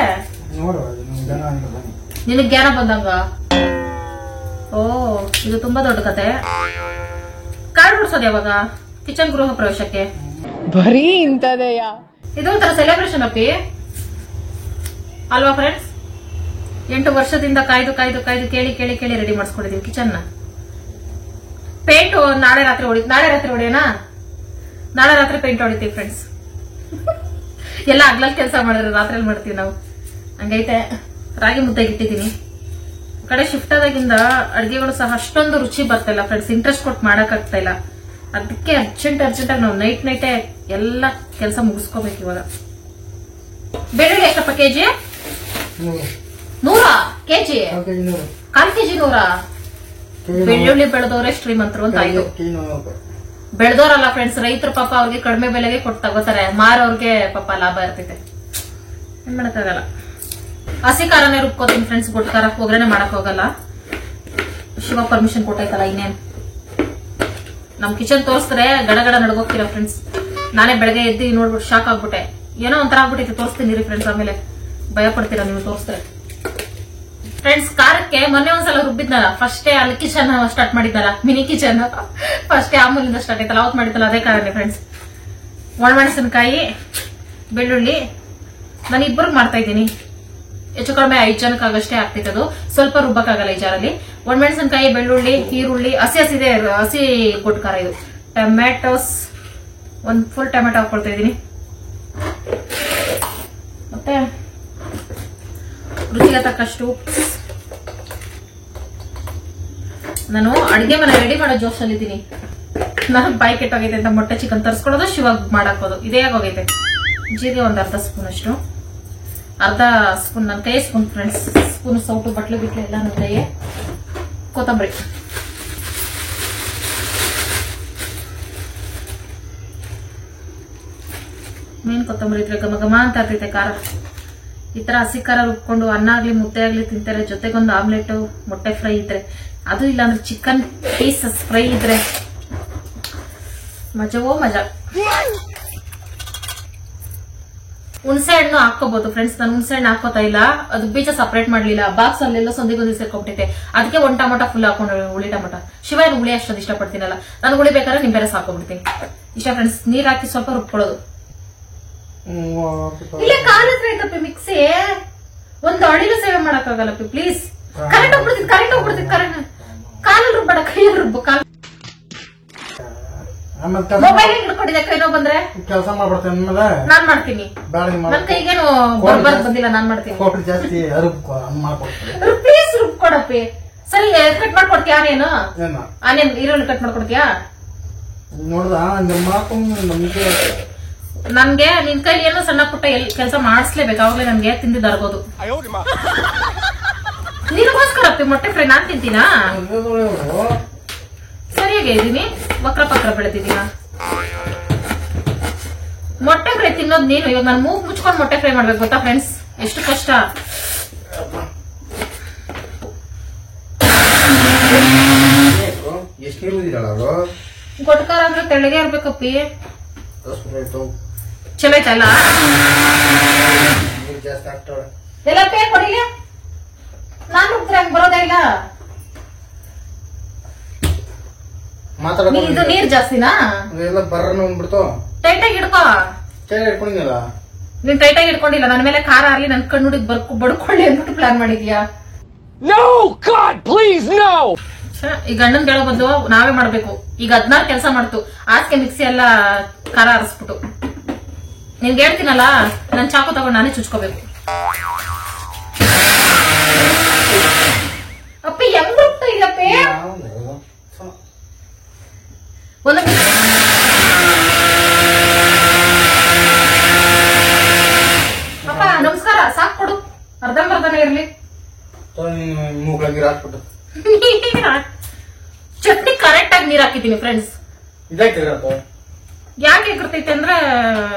ನಿನಗ್ ಜ್ಞಾನ ಬಂದಂಗ? ಓ, ಇದು ತುಂಬಾ ದೊಡ್ಡ ಕತೆ. ಕಾರ್ಡ್ ಬಿಡ್ಸೋದು ಯಾವಾಗ? ಕಿಚನ್ ಗೃಹ ಪ್ರವೇಶಕ್ಕೆ ಬರೀ ಇಂತದೆಯಾ? ಇದು ಒಂಥರ ಸೆಲೆಬ್ರೇಷನ್ ಅಪ್ಪಿ. ಅಲ್ವಾ ಫ್ರೆಂಡ್ಸ್? 8 ವರ್ಷದಿಂದ ಕಾಯ್ದು ಕಾಯ್ದು ಕಾಯ್ದು ಕೇಳಿ ಕೇಳಿ ಕೇಳಿ ರೆಡಿ ಮಾಡಿಸ್ಕೊಂಡಿದೀವಿ ಕಿಚನ್ ನ. ಪೇಂಟ್ ನಾಳೆ ರಾತ್ರಿ ಹೊಡಿಯೋಣ. ನಾಳೆ ರಾತ್ರಿ ಪೇಂಟ್ ಹೊಡಿತೀವಿ ಫ್ರೆಂಡ್ಸ್. ಎಲ್ಲ ಹಗ್ಲಲ್ಲಿ ಕೆಲಸ ಮಾಡಿದ್ರೆ ರಾತ್ರಿ ಮಾಡ್ತೀವಿ ನಾವು. ಹಂಗೈತೆ. ರಾಗಿ ಮುದ್ದೆಗೆ ಇಟ್ಟಿದ್ದೀನಿ. ಕಡೆ ಶಿಫ್ಟ್ ಆದಾಗಿಂದ ಅಡಿಗೆಗಳು ಸಹ ಅಷ್ಟೊಂದು ರುಚಿ ಬರ್ತಾ ಇಲ್ಲ ಫ್ರೆಂಡ್ಸ್. ಇಂಟ್ರೆಸ್ಟ್ ಕೊಟ್ಟು ಮಾಡಕ್ ಆಗ್ತಾ ಇಲ್ಲ. ಅದಕ್ಕೆ ಅರ್ಜೆಂಟ್ ಆಗಿ ನಾವು ನೈಟೇ ಎಲ್ಲ ಕೆಲಸ ಮುಗಿಸ್ಕೋಬೇಕು ಇವಾಗ. ಬೆಳ್ಳುಳ್ಳಿ ಎಷ್ಟಪ್ಪ ಕೆಜಿ? 100 ಕೆಜಿ? 1/4 ಕೆಜಿ 100. ಬೆಳ್ಳುಳ್ಳಿ ಬೆಳೆದವ್ರೆ ಶ್ರೀಮಂತರು ಅಂತ ಆಯ್ತು. ಬೆಳೆದವರಲ್ಲ ಫ್ರೆಂಡ್ಸ್, ರೈತರು ಪಾಪ ಅವ್ರಿಗೆ ಕಡಿಮೆ ಬೆಲೆಗೆ ಕೊಟ್ಟು ತಗೋತಾರೆ. ಮಾರೋರ್ಗೆ ಪಾಪ ಲಾಭ ಇರ್ತೈತೆ. ಏನ್ ಮಾಡಕ್ಕಾಗಲ್ಲ. ಹಸಿ ಖಾರನೇ ರುಬ್ಕೋತೀನಿ ಫ್ರೆಂಡ್ಸ್. ಗೊಟ್ಟು ಖಾರ ಒಗ್ಗರಣೆ ಮಾಡಕ್ ಹೋಗಲ್ಲ. ಶಿವ ಪರ್ಮಿಷನ್ ಕೊಟ್ಟೈತಲ್ಲ ಇನ್ನೇನ್. ನಮ್ ಕಿಚನ್ ತೋರಿಸಿದ್ರೆ ಗಡಗಡ ನಡ್ಗೋಗ್ತೀರಾ ಫ್ರೆಂಡ್ಸ್. ನಾನೇ ಬೆಳಗ್ಗೆ ಎದ್ದು ನೋಡ್ಬಿಟ್ಟು ಶಾಕ್ ಆಗ್ಬಿಟ್ಟೆ. ಏನೋ ಒಂಥರ ಆಗ್ಬಿಟ್ಟೈತೆ. ತೋರಿಸ್ತೀನಿ ಫ್ರೆಂಡ್ಸ್, ಆಮೇಲೆ ಭಯ ಪಡ್ತೀರಾ ನೀವು ತೋರಿಸಿದ್ರೆ. ಫ್ರೆಂಡ್ಸ್, ಖಾರಕ್ಕೆ ಮೊನ್ನೆ ಒಂದ್ಸಲ ರುಬ್ಬಿದ್ನಲ್ಲ, ಫಸ್ಟೇ ಅಲ್ಲಿ ಕಿಚನ್ ಸ್ಟಾರ್ಟ್ ಮಾಡಿದ್ದಲ್ಲ, ಮಿನಿ ಕಿಚನ್ ಫಸ್ಟೇ ಆಮೂಲಿಂದ ಸ್ಟಾರ್ಟ್ ಆಯ್ತಲ್ಲ, ಅವತ್ತು ಮಾಡಿದ್ದಲ್ಲ, ಅದೇ ಖಾರನೇ ಫ್ರೆಂಡ್ಸ್. ಒಣಮೆಣಸಿನಕಾಯಿ, ಬೆಳ್ಳುಳ್ಳಿ ನಾನು ಇಬ್ಬರಿಗೆ ಮಾಡ್ತಾ ಇದ್ದೀನಿ. ಹೆಚ್ಚು ಕಡಿಮೆ 5 ಜನಕ್ಕಾಗಷ್ಟೇ ಆಗ್ತಿತ್ತು. ಸ್ವಲ್ಪ ರುಬ್ಬಕ್ಕಾಗಲ್ಲ ಈ ಜಾರಲ್ಲಿ. ಒಣಮೆಣಸಿನಕಾಯಿ, ಬೆಳ್ಳುಳ್ಳಿ, ಈರುಳ್ಳಿ, ಹಸಿ ಗೊಟ್ಟು ಖಾರ ಇದು. ಟೊಮ್ಯಾಟೋಸ್, ಒಂದು ಫುಲ್ ಟೊಮ್ಯಾಟೊ ಹಾಕೊಳ್ತಾ ಇದ್ದೀನಿ. ಮತ್ತೆ ರುಚಿಗೆ ತಕ್ಕಷ್ಟು. ನಾನು ಅಡಿಗೆ ಮನೆ ರೆಡಿ ಮಾಡೋ ಜೋಶಲ್ಲಿದ್ದೀನಿ. ನಾನು ಬಾಯಿ ಕೆಟ್ಟೋಗೈತೆ ಅಂತ ಮೊಟ್ಟೆ ಚಿಕನ್ ತರಿಸ್ಕೊಳ್ಳೋದು, ಶಿವಾಗ ಮಾಡಾಕೋದು, ಇದೇ ಆಗೋಗೈತೆ. ಜೀರಿಗೆ ಒಂದು ಅರ್ಧ ಸ್ಪೂನ್ ಅಷ್ಟು. ಅರ್ಧ ಸ್ಪೂನ್, ನನ್ನ ಕೈ ಸ್ಪೂನ್ ಫ್ರೆಂಡ್ಸ್. ಸ್ಪೂನ್ ಸೌಟು ಬಟ್ಲು ಬಿಟ್ಲು ಎಲ್ಲ ನನ್ನ ಕೈಯೇ. ಕೊತ್ತಂಬರಿ, ಮೇನ್ ಕೊತ್ತಂಬರಿ ಇದ್ರೆ ಘಮ ಘಮ ಅಂತ ಇರ್ತೈತೆ ಖಾರ. ಈ ತರ ಹಸಿ ಖಾರ ರುಬ್ಕೊಂಡು ಅನ್ನ ಆಗ್ಲಿ ಮುದ್ದೆ ಆಗ್ಲಿ ತಿಂತಾರೆ. ಜೊತೆಗೊಂದು ಆಮ್ಲೆಟ್, ಮೊಟ್ಟೆ ಫ್ರೈ ಇದ್ರೆ, ಅದು ಇಲ್ಲಾಂದ್ರೆ ಚಿಕನ್ ಪೀಸಸ್ ಫ್ರೈ ಇದ್ರೆ ಮಜವೋ ಮಜಾ. ಹುಣಸೆ ಹಣ್ಣು ಹಾಕೋಬಹುದು ಫ್ರೆಂಡ್ಸ್. ನಾನು ಹುಣಸೆ ಹಣ್ಣು ಹಾಕೋತಾ ಇಲ್ಲ, ಅದು ಬೀಜ ಸಪರೇಟ್ ಮಾಡ್ಲಿಲ್ಲ. ಬಾಕ್ಸ್ ಅಲ್ಲೆಲ್ಲ ಸಂದಿಗೊಂದಿ ಸೇರ್ಕೊಂಡ್ಬಿಟ್ಟೈತೆ. ಅದಕ್ಕೆ 1 ಟೊಮೊಟೊ ಫುಲ್ ಹಾಕೊಂಡು, ಹುಳಿ ಟೊಮೊಟೊ. ಶಿವ ಏನು ಹುಳಿ ಅಷ್ಟೊಂದು ಇಷ್ಟಪಡ್ತೀನಲ್ಲ, ನಾನು ಹುಳಿ ಬೇಕಾದ್ರೆ ನಿಂಬೆ ರಸ ಹಾಕೊಂಡ್ಬಿಡ್ತೀನಿ. ಇಷ್ಟ ಫ್ರೆಂಡ್ಸ್. ನೀರ್ ಹಾಕಿ ಸ್ವಲ್ಪ ರುಬ್ಕೊಳ್ಳೋದು. ಇಲ್ಲ ಕಾಲತ್ರ ಐತಪ್ಪಿ ಮಿಕ್ಸಿ. ಒಂದು ಅಡಿಲು ಸೇವೆ ಮಾಡಕ್ಕಾಗಲ್ಲಪ್ಪಿ ಪ್ಲೀಸ್. ಕರೆಂಟ್ ಹೋಗ್ಬಿಡ್ತಿದ್ ಕಾಲಲ್ಲಿ ರುಬ್ಬಡ, ಕೈಯಲ್ಲಿ ರುಬ್ಬು. ಮೊಬೈಲ್ ಹಿಡ್ಕೊಂಡಿದ್ದೆ, ಕೈ ನೋವು ಬಂದ್ರೆ ಕೆಲಸ ಮಾಡ್ಬಿಡ್ತೇನೆ. ನಾನ್ ಮಾಡ್ತೀನಿ. ನನ್ ಕೈಗೇನು ಬರ್ಬಾರ್ದು ಬಂದಿಲ್ಲ, ನಾನ್ ಮಾಡ್ತೀನಿ. ಜಾಸ್ತಿ ಪ್ಲೀಸ್ ರುಬ್ಕೊಡಪ್ಪಿ. ಸರಿ, ಕಟ್ ಮಾಡ್ಕೊಡ್ತೀಯ ಆನೇನು? ಆನೇನ್ ಈರುಳ್ಳಿ ಕಟ್ ಮಾಡ್ಕೊಡ್ತೀಯಾ? ನೋಡ್ದ ನಮ್ಗೆ ನನ್ಗೆ ನಿನ್ ಕೈಲಿ ಏನೋ ಸಣ್ಣ ಪುಟ್ಟ ಕೆಲಸ ಮಾಡಿಸ್ಲೇಬೇಕು. ಅವಾಗಲೇ ನನ್ಗೆ ತಿಂದಿದ್ದಾರ್ಬೋದು. ನಿನಗೋಸ್ಕರಪ್ಪಿ ಮೊಟ್ಟೆ ಫ್ರೈ ನಾನ್ ತಿಂತೀನಾ? ಸರಿಯಾಗಿ ಇದ್ದೀನಿ, ವಕ್ರ ಪಕ್ರ ಬೆಳೆದಿದ್ದೀನ. ಮೊಟ್ಟೆ ಫ್ರೈ ತಿನ್ನೋದು ನೀನು. ಇವಾಗ ನಾನು ಮೂಗ್ ಮುಚ್ಕೊಂಡು ಮೊಟ್ಟೆ ಫ್ರೈ ಮಾಡ್ಬೇಕು, ಗೊತ್ತಾ ಫ್ರೆಂಡ್ಸ್? ಎಷ್ಟು ಕಷ್ಟ. ಗೊಟ್ಕಾರ ಅಂದ್ರೆ ತೆಳ್ಳಗೆ ಇರ್ಬೇಕಪ್ಪಿ. ಚಲೋ ಆಯ್ತಲ್ಲ? ಎಲ್ಲ ಪೇ ಕೊಡಿಲಿ. ನಾನು ರುಬ್ಬಿದ್ರೆ ಹಂಗ್ ಬರೋದೇ ಇಲ್ಲ. ಇದು ನೀರ್ ಜಾಸ್ತಿನಾ? ಟೈಟಾಗಿ ಹಿಡ್ಕೋ. ನೀನ್ ಟೈಟಾಗಿ ಹಿಡ್ಕೊಂಡಿಲ್ಲ. ನನ್ನ ಮೇಲೆ ಖಾರ ಆಗ್ಲಿ, ನನ್ ಕಣ್ಣು ಬಡ್ಕೊಳ್ಳಿ ಅಂದ್ಬಿಟ್ಟು ಪ್ಲಾನ್ ಮಾಡಿದ್ಯಾ? No, God, please, no! ಈ ಗಂಡನ್ ಕೇಳೋ ಬದಲು ನಾವೇ ಮಾಡ್ಬೇಕು. ಈಗ 16 ಕೆಲಸ ಮಾಡ್ತು. ಆಸ್ಕೆ ಮಿಕ್ಸಿ ಎಲ್ಲ ಖಾರ ಹರಿಸ್ಬಿಟ್ಟು. ನಿನ್ಗೆ ಹೇಳ್ತೀನಲ್ಲ, ನನ್ ಚಾಕು ತಗೊಂಡು ನಾನೇ ಚುಚ್ಕೋಬೇಕು. ಅಪ್ಪಿ ಹೆಂಗ್ ರುಬ್ತಾ ಇಲ್ಲಪ್ಪಿ? ಅಪ್ಪ ನಮಸ್ಕಾರ, ಸಾಕ್ ಕೊಡು. ಅರ್ಧಂಬರ್ಧನೇ ಇರ್ಲಿ. ಚಟ್ನಿ ಕರೆಕ್ಟ್ ಆಗಿ ನೀರ್ ಹಾಕಿದ್ದೀನಿ ಫ್ರೆಂಡ್ಸ್. ಯಾಕೆ ಎಗರ್ತೈತೆ ಅಂದ್ರೆ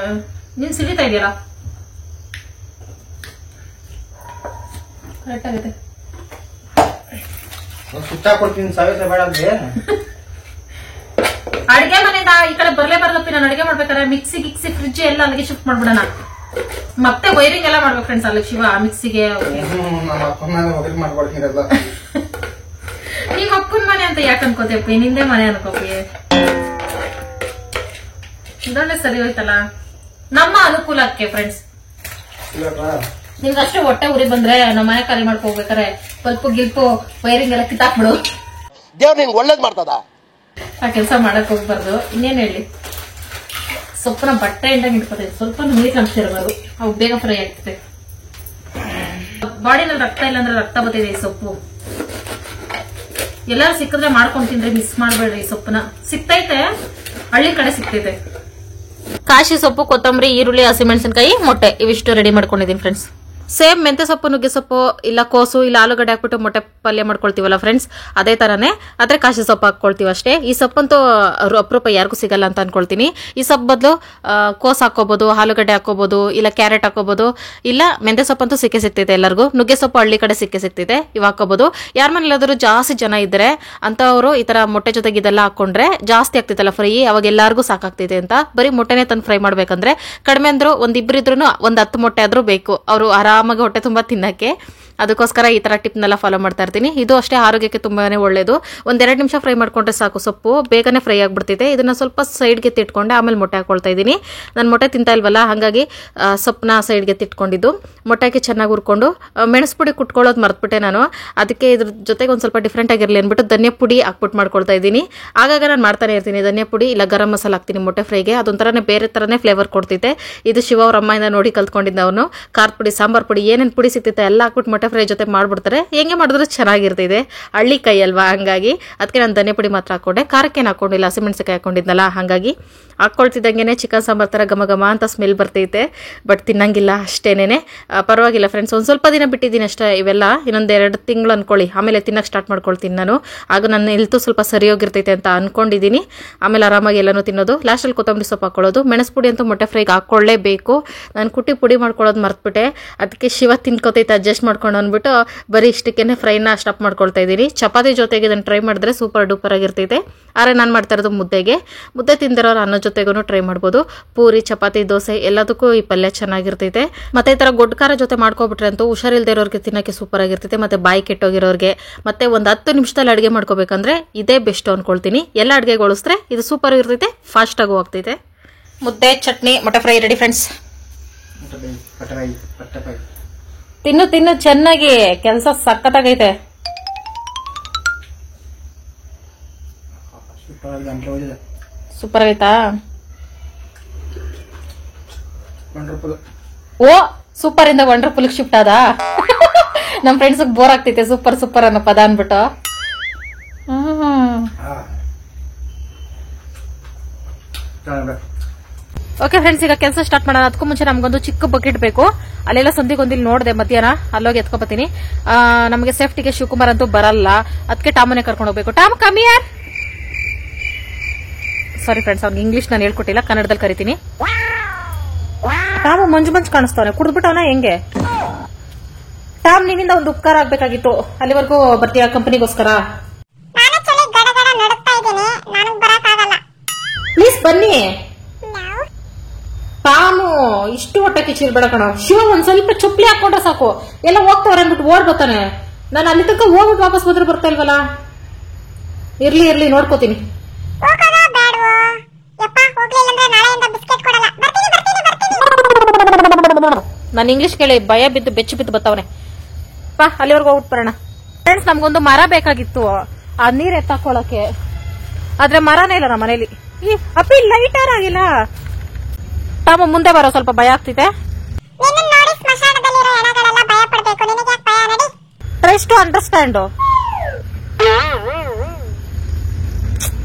ನೀನ್ ಸಿಡಿತಾ ಇದೆಯಲ್ಲ, ಕರೆಕ್ಟ್ ಆಗೈತೆ. ಅಡಿಗೆ ಮನೆಯಿಂದ ಈ ಕಡೆ ಬರ್ಲೇಬಾರ್ದಪ್ಪಿ. ನಾನು ಅಡಿಗೆ ಮಾಡ್ಬೇಕಾದ್ರೆ ಮಿಕ್ಸಿ ಗಿಕ್ಸಿ ಫ್ರಿಡ್ಜ್ ಎಲ್ಲ ಅಲ್ಲಿಗೆ ಶಿಫ್ಟ್ ಮಾಡ್ಬಿಡೋಣ. ಮತ್ತೆ ವೈರಿಂಗ್ ಎಲ್ಲ ಮಾಡ್ಬೇಕು ಫ್ರೆಂಡ್ಸ್ ಅಲ್ಲಿ ಶಿವ ಮಿಕ್ಸಿಗೆ. ನೀವ್ ಅಪ್ಪನ ಮನೆ ಅಂತ ಯಾಕೆ ಅನ್ಕೋತೀಯಪ್ಪಿ? ನಿಂದೇ ಮನೆ ಅನ್ಕೋಪಿ. ಇದೊಂದೇ ಸರಿ ಹೋಯ್ತಲ್ಲ ನಮ್ಮ ಅನುಕೂಲಕ್ಕೆ ಫ್ರೆಂಡ್ಸ್. ನಿಮ್ಗಷ್ಟೇ ಹೊಟ್ಟೆ ಉರಿ ಬಂದ್ರೆ ನಮ್ಮ ಮನೆ ಖಾಲಿ ಮಾಡ್ಕೊ ಹೋಗ್ಬೇಕಾರೆ ಪಲ್ಪು ಗಿಲ್ಪು ವೈರಿಂಗ್ ಎಲ್ಲ ಕಿತ್ತಾಕ್ಬಿಡು. ದೇವ್ರು ನಿಂಗೆ ಒಳ್ಳೇದ್ ಮಾಡ್ತದ. ಆ ಕೆಲಸ ಮಾಡಕ್ ಹೋಗ್ಬಾರ್ದು. ಇನ್ನೇನ್ ಹೇಳಿ, ಸೊಪ್ಪನ ಬಟ್ಟೆ ಇಂದಂಗೆ ಇಟ್ಕೋತೈತೆ, ಸ್ವಲ್ಪ ನೀರು ಹಾಕ್ತಿರ್ಬಾರ್ದು, ಅವು ಬೇಗ ಫ್ರೈ ಆಗ್ತದೆ. ಬಾಡಿನಲ್ಲಿ ರಕ್ತ ಇಲ್ಲ ಅಂದ್ರೆ ರಕ್ತ ಬರ್ತೈತೆ ಈ ಸೊಪ್ಪು. ಎಲ್ಲಾರು ಸಿಕ್ಕಿದ್ರೆ ಮಾಡ್ಕೊಂಡ್ ತಿಂದ್ರೆ ಮಿಸ್ ಮಾಡ್ಬೇಡ್ರಿ ಈ ಸೊಪ್ಪನ. ಸಿಕ್ತೈತೆ, ಹಳ್ಳಿ ಕಡೆ ಸಿಕ್ತೈತೆ. ಕಾಶಿ ಸೊಪ್ಪು, ಕೊತ್ತಂಬರಿ, ಈರುಳ್ಳಿ, ಹಸಿಮೆಣಸಿನಕಾಯಿ, ಮೊಟ್ಟೆ ಇವಿಷ್ಟು ರೆಡಿ ಮಾಡ್ಕೊಂಡಿದೀನಿ ಫ್ರೆಂಡ್ಸ್. ಸೇಮ್ ಮೆಂತೆ ಸೊಪ್ಪು, ನುಗ್ಗೆ ಸೊಪ್ಪು, ಇಲ್ಲ ಕೋಸು, ಇಲ್ಲ ಆಲೂಗಡ್ಡೆ ಹಾಕ್ಬಿಟ್ಟು ಮೊಟ್ಟೆ ಪಲ್ಯ ಮಾಡ್ಕೊಳ್ತೀವಲ್ಲ ಫ್ರೆಂಡ್ಸ್, ಅದೇ ತರಾನೇ. ಆದ್ರೆ ಕಾಶಿ ಸೊಪ್ಪು ಹಾಕೊಳ್ತೀವಿ ಅಷ್ಟೇ. ಈ ಸೊಪ್ಪಂತೂ ಅಪರೂಪ ಯಾರಿಗೂ ಸಿಗಲ್ಲ ಅಂತ ಅನ್ಕೊಳ್ತೀನಿ. ಈ ಸೊಪ್ಪು ಬದಲು ಕೋಸ್ ಹಾಕೋಬಹುದು, ಆಲೂಗಡ್ಡೆ ಹಾಕೋಬಹುದು, ಇಲ್ಲ ಕ್ಯಾರೆಟ್ ಹಾಕೋಬಹುದು, ಇಲ್ಲ ಮೆಂತೆ ಸೊಪ್ಪಂತೂ ಸಿಕ್ಕೇ ಸಿಗ್ತೈತೆ ಎಲ್ಲರಿಗೂ. ನುಗ್ಗೆ ಸೊಪ್ಪು ಹಳ್ಳಿ ಕಡೆ ಸಿಕ್ಕೇ ಸಿಗ್ತೈತೆ, ಇವ್ ಹಾಕೋಬಹುದು. ಯಾರ ಮನೇಲಾದ್ರೂ ಜಾಸ್ತಿ ಜನ ಇದ್ರೆ ಅಂತವ್ರು ಈ ತರ ಮೊಟ್ಟೆ ಜೊತೆಗೆ ಇದೆಲ್ಲ ಹಾಕೊಂಡ್ರೆ ಜಾಸ್ತಿ ಆಗ್ತೈತಲ್ಲ ಫ್ರೈ, ಅವಾಗ ಎಲ್ಲಾರ್ಗೂ ಸಾಕಾಗ್ತೈತೆ ಅಂತ ಬರೀ ಮೊಟ್ಟೆನೆ ತಂದು ಫ್ರೈ ಮಾಡ್ಬೇಕಂದ್ರೆ ಕಡಿಮೆ ಅಂದ್ರು ಒಂದಿಬ್ರಿದ್ರು 10 ಮೊಟ್ಟೆ ಆದ್ರೂ ಬೇಕು ಅವರು ಆರಾಮಾಗಿ ಹೊಟ್ಟೆ ತುಂಬಾ ತಿನ್ನಕ್ಕೆ. ಅದಕ್ಕೋಸ್ಕರ ಈ ತರ ಟಿಪ್ನೆಲ್ಲ ಫಾಲೋ ಮಾಡ್ತಾ ಇರ್ತೀನಿ. ಇದು ಅಷ್ಟೇ ಆರೋಗ್ಯಕ್ಕೆ ತುಂಬಾನೇ ಒಳ್ಳೇದು. 1-2 ನಿಮಿಷ ಫ್ರೈ ಮಾಡ್ಕೊಂಡ್ರೆ ಸಾಕು, ಸೊಪ್ಪು ಬೇಗನೆ ಫ್ರೈ ಆಗ್ಬಿಡ್ತೈತೆ. ಇದನ್ನ ಸ್ವಲ್ಪ ಸೈಡ್ಗೆ ತಿಟ್ಕೊಂಡೆ ಆಮೇಲೆ ಮೊಟ್ಟೆ ಹಾಕೊಳ್ತಾ ಇದ್ದೀನಿ. ನಾನು ಮೊಟ್ಟೆ ತಿಂತಾ ಇಲ್ವಲ್ಲ, ಹಾಗಾಗಿ ಸೊಪ್ಪನ್ನ ಸೈಡ್ಗೆ ತಿಟ್ಕೊಂಡಿದ್ದು ಮೊಟ್ಟೆಗೆ ಚೆನ್ನಾಗಿ ಹುರ್ಕೊಂಡು ಮೆಣಸು ಪುಡಿ ಕುಟ್ಕೊಳ್ಳೋದು ಮರ್ತ್ಬಿಟ್ಟೆ ನಾನು. ಅದಕ್ಕೆ ಇದ್ರ ಜೊತೆಗೆ ಒಂದ್ ಸ್ವಲ್ಪ ಡಿಫ್ರೆಂಟ್ ಆಗಿರಲಿ ಅಂದ್ಬಿಟ್ಟು ಧನಿಯಾ ಪುಡಿ ಹಾಕ್ಬಿಟ್ಟು ಮಾಡ್ಕೊಳ್ತಾ ಇದ್ದೀನಿ. ಆಗಾಗ ನಾನು ಮಾಡ್ತಾನೆ ಇರ್ತೀನಿ ಧನಿಯಾ ಪುಡಿ, ಇಲ್ಲ ಗರಂ ಮಸಾಲ ಹಾಕ್ತೀನಿ ಮೊಟ್ಟೆ ಫ್ರೈಗೆ. ಅದೊಂಥರನೇ ಬೇರೆ ತರನೇ ಫ್ಲೇವರ್ ಕೊಡ್ತೈತೆ. ಇದು ಶಿವ ಅವ್ರ ಅಮ್ಮಾಯಿಂದ ನೋಡಿ ಕಲ್ತ್ಕೊಂಡಿದ್ದ ಅವನು. ಖಾರದ ಪುಡಿ, ಸಾಂಬಾರ್ ಪುಡಿ, ಏನೇನು ಪುಡಿ ಸಿಗ್ತೈತೆ ಎಲ್ಲ ಹಾಕ್ಬಿಟ್ಟು ಮೊಟ್ಟೆ ಫ್ರೈ ಜೊತೆ ಮಾಡ್ಬಿಡ್ತಾರೆ. ಹೆಂಗೆ ಮಾಡಿದ್ರು ಚೆನ್ನಾಗಿರ್ತೈತೆ, ಹಳ್ಳಿ ಕೈ ಅಲ್ವಾ, ಹಂಗಾಗಿ ಅದಕ್ಕೆ ನಾನು ಧನಿಯಾ ಪುಡಿ ಮಾತ್ರ ಹಾಕೊಂಡೆ. ಖಾರಕ್ಕೇನು ಹಾಕೊಂಡಿಲ್ಲ, ಹಸಿಮೆಣಸಿನಕಾಯಿ ಹಾಕೊಂಡಿದ್ನಲ್ಲ, ಹಾಗಾಗಿ ಹಾಕೊಳ್ತಿದ್ದಂಗೆ ಚಿಕನ್ ಸಾಂಬಾರ್ ತರ ಘಮ ಘಮ ಅಂತ ಸ್ಮೆಲ್ ಬರ್ತೈತೆ. ಬಟ್ ತಿನ್ನಂಗಿಲ್ಲ ಅಷ್ಟೇನೇನೆ. ಪರವಾಗಿಲ್ಲ ಫ್ರೆಂಡ್ಸ್, ಒಂದ್ ಸ್ವಲ್ಪ ದಿನ ಬಿಟ್ಟಿದ್ದೀನಿ ಅಷ್ಟೇ ಇವೆಲ್ಲ. ಇನ್ನೊಂದ್ 2 ತಿಂಗಳು ಅನ್ಕೊಳ್ಳಿ, ಆಮೇಲೆ ತಿನ್ನಕ್ ಸ್ಟಾರ್ಟ್ ಮಾಡ್ಕೊಳ್ತೀನಿ ನಾನು. ಆಗ ನನ್ನ ಹೆಲ್ತ್ ಸ್ವಲ್ಪ ಸರಿ ಹೋಗಿರ್ತೈತೆ ಅಂತ ಅನ್ಕೊಂಡಿದ್ದೀನಿ. ಆಮೇಲೆ ಆರಾಮಾಗಿ ಎಲ್ಲಾನು ತಿನ್ನೋದು. ಲಾಸ್ಟಲ್ಲಿ ಕೊತ್ತಂಬರಿ ಸೊಪ್ಪು ಹಾಕೊಳ್ಳೋದು. ಮೆಣಸು ಪುಡಿ ಅಂತೂ ಮೊಟ್ಟೆ ಫ್ರೈಗೆ ಹಾಕೊಳ್ಳೇಬೇಕು. ನಾನು ಕುಟ್ಟಿ ಪುಡಿ ಮಾಡ್ಕೊಳ್ಳೋದು ಮರ್ತ್ಬಿಟ್ಟೆ. ಅದಕ್ಕೆ ಶಿವ ತಿನ್ಕೋತೈತೆ ಅಡ್ಜಸ್ಟ್ ಮಾಡ್ಕೊಂಡು ಅಂದ್ಬಿಟ್ಟು ಬರೀ ಇಷ್ಟಕ್ಕೇನೆ ಫ್ರೈನ ಸ್ಟಾಪ್ ಮಾಡ್ಕೊಳ್ತಾ ಇದ್ದೀನಿ. ಚಪಾತಿ ಜೊತೆಗೆ ಇದನ್ನು ಟ್ರೈ ಮಾಡಿದ್ರೆ ಸೂಪರ್ ಡೂಪರ್ ಆಗಿರ್ತೈತೆ. ಆದ್ರೆ ನಾನು ಮಾಡ್ತಾ ಇರೋದು ಮುದ್ದೆ ತಿಂದಿರೋರು ಅನ್ನೋ ಜೊತೆಗೂ ಟ್ರೈ ಮಾಡ್ಬೋದು. ಪೂರಿ, ಚಪಾತಿ, ದೋಸೆ ಎಲ್ಲದಕ್ಕೂ ಈ ಪಲ್ಯ ಚೆನ್ನಾಗಿರ್ತೈತೆ. ಮತ್ತೆ ಈ ತರ ಗೊಡ್ಡ ಖಾರ ಜೊತೆ ಮಾಡ್ಕೊಬಿಟ್ರೆ ಅಂತೂ ಹುಷಾರಿಲ್ದೇ ಇರೋರಿಗೆ ತಿನ್ನಕ್ಕೆ ಸೂಪರ್ ಆಗಿರ್ತೈತೆ. ಮತ್ತೆ ಬಾಯಿ ಕೆಟ್ಟೋಗಿರೋರಿಗೆ, ಮತ್ತೆ ಒಂದು 10 ನಿಮಿಷದಲ್ಲಿ ಅಡುಗೆ ಮಾಡ್ಕೋಬೇಕಂದ್ರೆ ಇದೇ ಬೆಸ್ಟ್ ಅನ್ಕೊಳ್ತೀನಿ. ಎಲ್ಲ ಅಡುಗೆಗೊಳಿಸಿದ್ರೆ ಇದು ಸೂಪರ್ ಇರ್ತೈತೆ, ಫಾಸ್ಟ್ ಆಗು ಆಗ್ತೈತೆ. ಮುದ್ದೆ, ಚಟ್ನಿ, ಮೊಟ್ಟೆ ಫ್ರೈ ರೆಡಿ ಫ್ರೆಂಡ್ಸ್. ತಿನ್ನು ಚೆನ್ನಾಗಿ, ಕೆಲಸ ಸಖತ್ತಾಗೈತೆ. ಸೂಪರ್ ಆಗೈತಾ? ಓ, ಸೂಪರ್ ಇಂದ ವಂಡರ್ಫುಲ್ ಶಿಫ್ಟ್ ಆದ. ನಮ್ ಫ್ರೆಂಡ್ಸ್ ಬೋರ್ ಆಗ್ತೈತೆ ಸೂಪರ್ ಸೂಪರ್ ಅನ್ನೋ ಪದ ಅನ್ಬಿಟ್ಟು. ಓಕೆ ಫ್ರೆಂಡ್ಸ್, ಈಗ ಕೆಲಸ ಸ್ಟಾರ್ಟ್ ಮಾಡೋಣ. ಅದಕ್ಕೂ ಮುಂಚೆ ನಮ್ಗೊಂದು ಚಿಕ್ಕ ಬಕೆಟ್ ಬೇಕು. ಅಲ್ಲೆಲ್ಲ ಸಂದಿಗೊಂದಿಲ್ಲಿ ನೋಡಿದೆ ಮಧ್ಯಾಹ್ನ, ಅಲ್ಲೋಗಿ ಎತ್ಕೊಬತ್ತೀನಿ. ನಮಗೆ ಸೇಫ್ಟಿಗೆ ಶಿವಕುಮಾರ್ ಅಂತೂ ಬರಲ್ಲ, ಅದಕ್ಕೆ ಟಾಮನೆ ಕರ್ಕೊಂಡು ಹೋಗ್ಬೇಕು. Tom come here. Sorry friends, ಅವ್ನಿಗೆ ಇಂಗ್ಲಿಷ್ ನಾನು ಹೇಳ್ಕೊಟ್ಟಿಲ್ಲ, ಕನ್ನಡದಲ್ಲಿ ಕರಿತೀನಿ. ಟಾಮ್ ಮಂಜು ಕಾಣಿಸ್ತಾನೆ, ಕುಡಿದ್ಬಿಟ್ಟವನ ಹೆಂಗೆ? ಟಾಮ್, ನಿನ್ನಿಂದ ಒಂದು ಉಪಕಾರ ಆಗ್ಬೇಕಾಗಿತ್ತು. ಅಲ್ಲಿವರೆಗೂ ಬರ್ತೀಯ ಕಂಪನಿಗೋಸ್ಕರ? ಪ್ಲೀಸ್ ಬನ್ನಿ. ಟಾಮು, ಇಷ್ಟು ಹೊಟ್ಟೆ ಕಿಚ್ಚಿರ್ಬೇಡ ಕಣ. ಶಿವ ಒಂದ್ ಸ್ವಲ್ಪ ಚುಪ್ಲಿ ಹಾಕೊಂಡ್ರೆ ಸಾಕು, ಎಲ್ಲ ಹೋಗ್ತವ್ರೆ ಅಂದ್ಬಿಟ್ಟು ಓಡ್ ಬರ್ತಾನೆ. ನಾನು ಅಲ್ಲಿ ತನಕ ಹೋಗ್ಬಿಟ್ಟು ವಾಪಸ್ ಬಂದ್ರೆ ಬರ್ತಾ ಇಲ್ವಲ್ಲ. ಇರ್ಲಿ ನೋಡ್ಕೋತೀನಿ. ನಾನು ಇಂಗ್ಲಿಷ್ ಕೇಳಿ ಭಯ ಬಿದ್ದು ಬೆಚ್ಚು ಬಿದ್ದು ಬರ್ತಾವನೆ. ಪಾ, ಅಲ್ಲಿವರೆಗೂ ಹೋಗ್ಬಿಟ್ಟು ಬರೋಣ. ಫ್ರೆಂಡ್ಸ್, ನಮ್ಗೊಂದು ಮರ ಬೇಕಾಗಿತ್ತು ಆ ನೀರ್ ಎತ್ತಾಕೊಳ್ಳಕ್ಕೆ. ಆದ್ರೆ ಮರನೇ ಇಲ್ಲ ನಮ್ಮ ಮನೇಲಿ. ಈ ಅಪ್ಪಿ ಲೈಟರ್ ಆಗಿಲ್ಲ. ಟಾಮ, ಮುಂದೆ ಬರೋ, ಸ್ವಲ್ಪ ಭಯ ಆಗ್ತಿದೆ. Tries to understand.